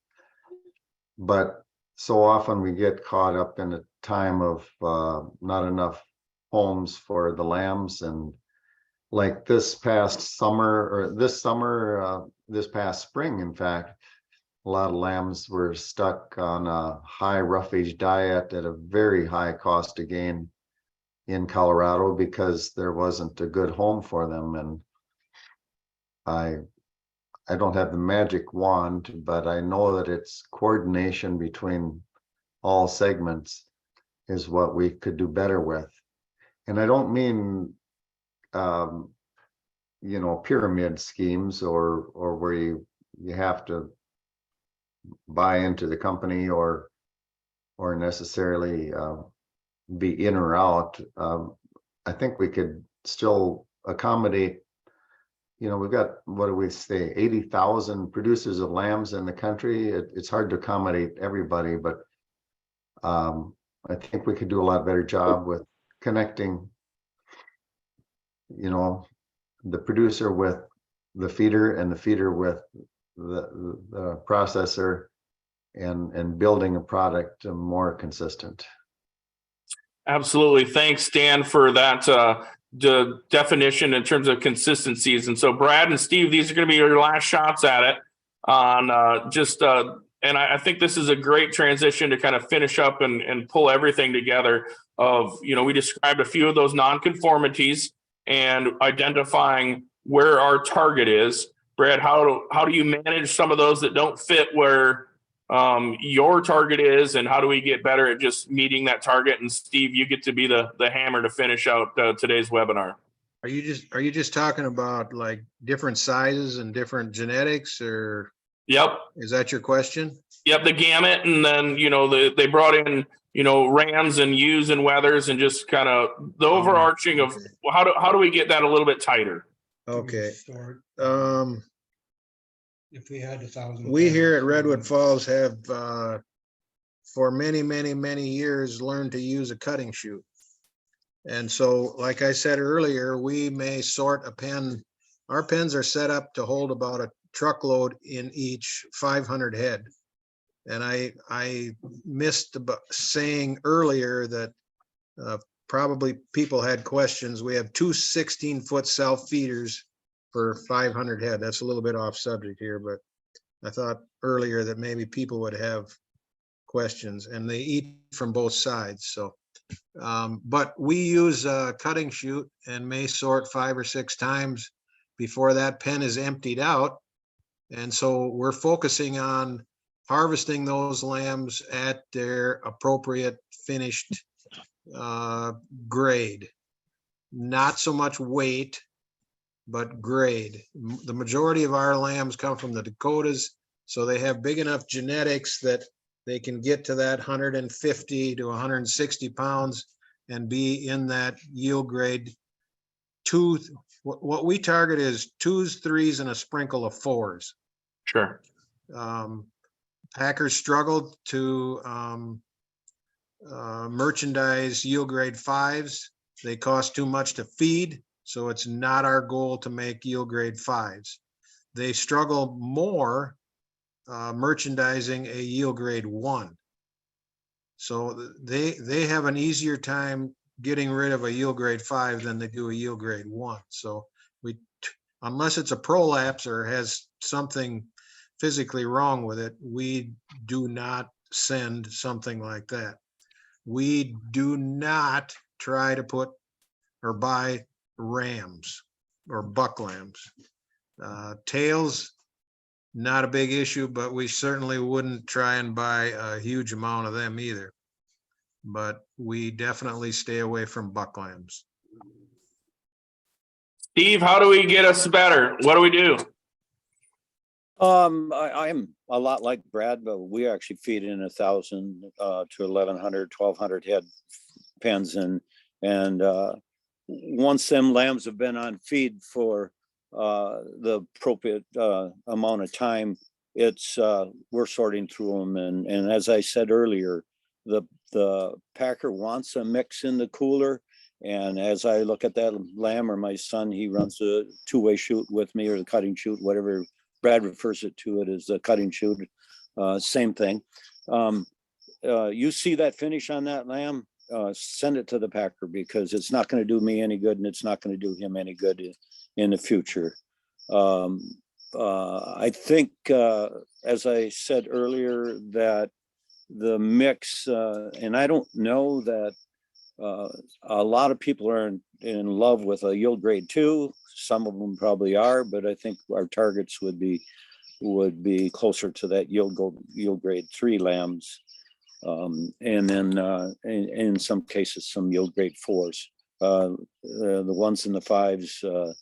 but so often we get caught up in a time of not enough homes for the lambs. And like this past spring, in fact, a lot of lambs were stuck on a high roughage diet at a very high cost to gain in Colorado because there wasn't a good home for them. And I don't have the magic wand, but I know that it's coordination between all segments is what we could do better with. And I don't mean pyramid schemes or where you have to buy into the company or necessarily be in or out. I think we could still accommodate we've got, what do we say, 80,000 producers of lambs in the country. It's hard to accommodate everybody, but I think we could do a lot better job with connecting, the producer with the feeder and the feeder with the processor, and building a product more consistent. Absolutely. Thanks, Dan, for that the definition in terms of consistencies. And so, Brad and Steve, these are going to be your last shots at it on and I think this is a great transition to kind of finish up and pull everything together of, we described a few of those nonconformities and identifying where our target is. Brad, how do you manage some of those that don't fit where your target is, and how do we get better at just meeting that target? And Steve, you get to be the hammer to finish out today's webinar. Are you just talking about like different sizes and different genetics, or? Yep. Is that your question? Yep, the gamut. And then, they brought in, rams and ewes and wethers, and just kind of the overarching of how do we get that a little bit tighter? Okay. If we had 1,000. We here at Redwood Falls have, for many, many, many years, learned to use a cutting chute. And so, like I said earlier, we may sort a pen. Our pens are set up to hold about a truckload in each 500 head. And I missed saying earlier that probably people had questions. We have two 16-foot self feeders for 500 head. That's a little bit off subject here, but I thought earlier that maybe people would have questions, and they eat from both sides. So, but we use a cutting chute and may sort 5 or 6 times before that pen is emptied out. And so we're focusing on harvesting those lambs at their appropriate finished grade. Not so much weight, but grade. The majority of our lambs come from the Dakotas, so they have big enough genetics that they can get to that 150 to 160 pounds and be in that yield grade 2. What we target is 2s, 3s, and a sprinkle of 4s. Sure. Packers struggled to merchandise yield grade 5s. They cost too much to feed, so it's not our goal to make yield grade 5s. They struggle more merchandising a yield grade 1. So they have an easier time getting rid of a yield grade 5 than they do a yield grade 1. So unless it's a prolapse or has something physically wrong with it, we do not send something like that. We do not try to put or buy rams or buck lambs. Tails, not a big issue, but we certainly wouldn't try and buy a huge amount of them either. But we definitely stay away from buck lambs. Steve, how do we get us better? What do we do? I'm a lot like Brad, but we actually feed in 1,000 to 1,100, 1,200 head pens, and once them lambs have been on feed for the appropriate amount of time, it's we're sorting through them, and as I said earlier, the packer wants a mix in the cooler. And as I look at that lamb, or my son, he runs a 2-way chute with me, or the cutting chute, whatever Brad refers to it as the cutting chute, same thing. You see that finish on that lamb, send it to the packer, because it's not going to do me any good, and it's not going to do him any good in the future. I think, as I said earlier, that the mix, and I don't know that a lot of people are in love with a yield grade 2. Some of them probably are, but I think our targets would be closer to that yield grade 3 lambs, and then in some cases some yield grade 4s. The 1s and the 5s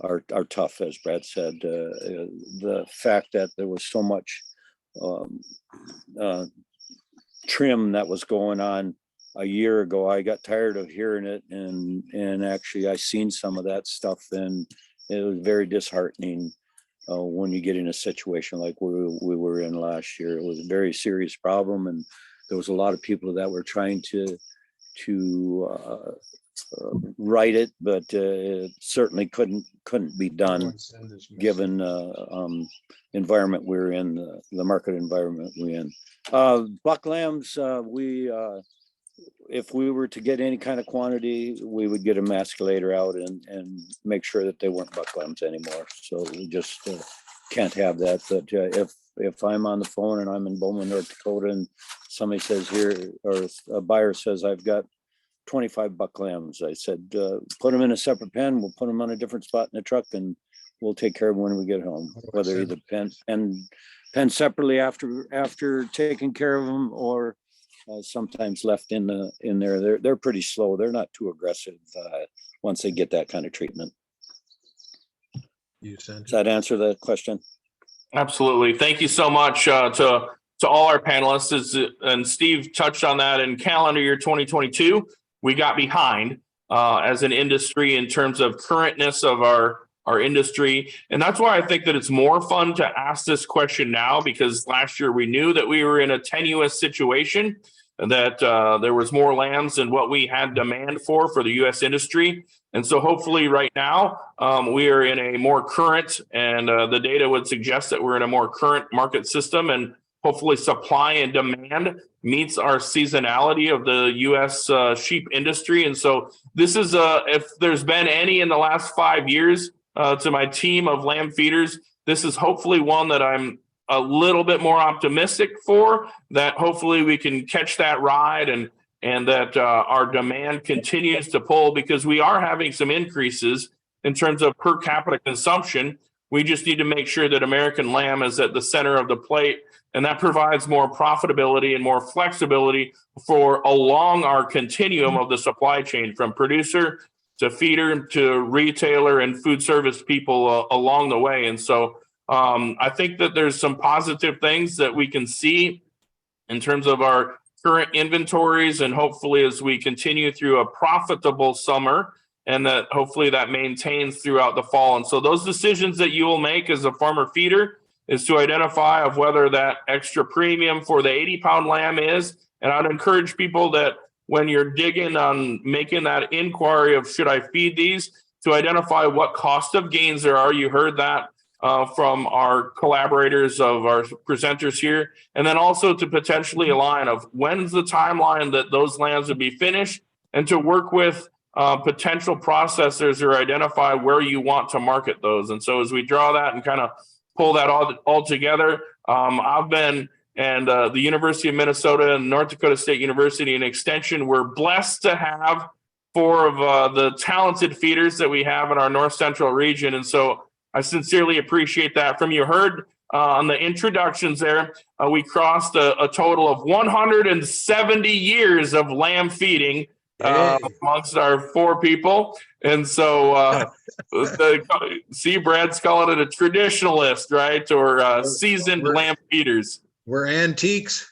are tough, as Brad said. The fact that there was so much trim that was going on a year ago, I got tired of hearing it, and actually I seen some of that stuff, and it was very disheartening when you get in a situation like we were in last year. It was a very serious problem, and there was a lot of people that were trying to right it, but it certainly couldn't be done given environment we're in, the market environment we're in. Buck lambs, if we were to get any kind of quantity, we would get a masculator out and make sure that they weren't buck lambs anymore. So we just can't have that. But if I'm on the phone and I'm in Bowman, North Dakota, and somebody says here, or a buyer says, I've got 25 buck lambs, I said, put them in a separate pen. We'll put them on a different spot in the truck, and we'll take care of them when we get home. Whether either pen separately after taking care of them, or sometimes left in there. They're pretty slow. They're not too aggressive once they get that kind of treatment. Does that answer the question? Absolutely. Thank you so much to all our panelists. And Steve touched on that. In calendar year 2022, we got behind as an industry in terms of currentness of our industry. And that's why I think that it's more fun to ask this question now, because last year we knew that we were in a tenuous situation, that there was more lambs than what we had demand for the U.S. industry. And so hopefully right now we are in a more current, and the data would suggest that we're in a more current market system, and hopefully supply and demand meets our seasonality of the U.S. Sheep industry. And so this is, if there's been any in the last 5 years to my team of lamb feeders, this is hopefully one that I'm a little bit more optimistic for, that hopefully we can catch that ride, and that our demand continues to pull, because we are having some increases in terms of per capita consumption. We just need to make sure that American lamb is at the center of the plate, and that provides more profitability and more flexibility for along our continuum of the supply chain, from producer to feeder to retailer and food service people along the way. And so I think that there's some positive things that we can see in terms of our current inventories, and hopefully as we continue through a profitable summer, and that hopefully that maintains throughout the fall. And so those decisions that you will make as a farmer feeder is to identify of whether that extra premium for the 80-pound lamb is. And I'd encourage people that when you're digging on making that inquiry of should I feed these, to identify what cost of gains there are. You heard that from our collaborators of our presenters here. And then also to potentially align of when's the timeline that those lambs would be finished, and to work with potential processors or identify where you want to market those. And so as we draw that and kind of pull that all together, I've been, and the University of Minnesota and North Dakota State University and Extension, we're blessed to have 4 of the talented feeders that we have in our North Central region. And so I sincerely appreciate that from you. Heard on the introductions there, we crossed a total of 170 years of lamb feeding amongst our 4 people. And so see, Brad's calling it a traditionalist, right? Or seasoned lamb feeders. We're antiques.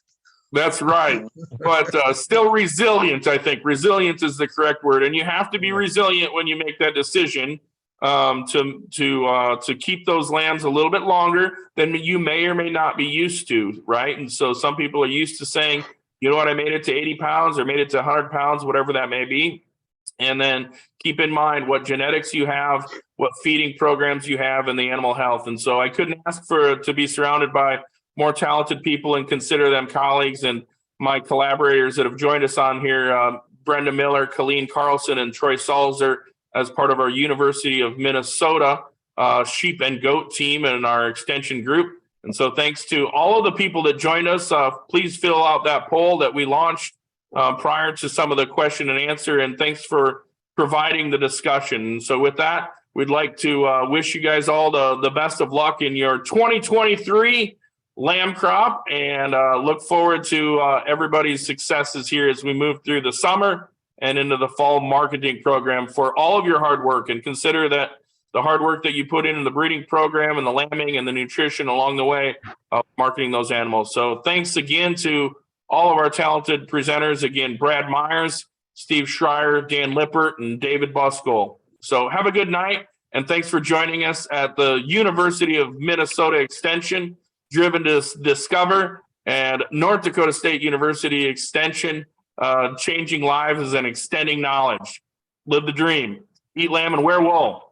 That's right. But still resilient, I think. Resilience is the correct word. And you have to be resilient when you make that decision to keep those lambs a little bit longer than you may or may not be used to, right? And so some people are used to saying, you know what, I made it to 80 pounds or made it to 100 pounds, whatever that may be. And then keep in mind what genetics you have, what feeding programs you have, and the animal health. And so I couldn't ask to be surrounded by more talented people and consider them colleagues. And my collaborators that have joined us on here, Brenda Miller, Colleen Carlson, and Troy Salzer, as part of our University of Minnesota sheep and goat team and our extension group. And so thanks to all of the people that joined us. Please fill out that poll that we launched prior to some of the question and answer. And thanks for providing the discussion. And so with that, we'd like to wish you guys all the best of luck in your 2023 lamb crop, and look forward to everybody's successes here as we move through the summer and into the fall marketing program for all of your hard work. And consider that the hard work that you put in the breeding program and the lambing and the nutrition along the way of marketing those animals. So thanks again to all of our talented presenters. Again, Brad Myers, Steve Schreier, Dan Lippert, and David Buskell. So have a good night. And thanks for joining us at the University of Minnesota Extension, Driven to Discover, and North Dakota State University Extension, changing lives and extending knowledge. Live the dream. Eat lamb and wear wool.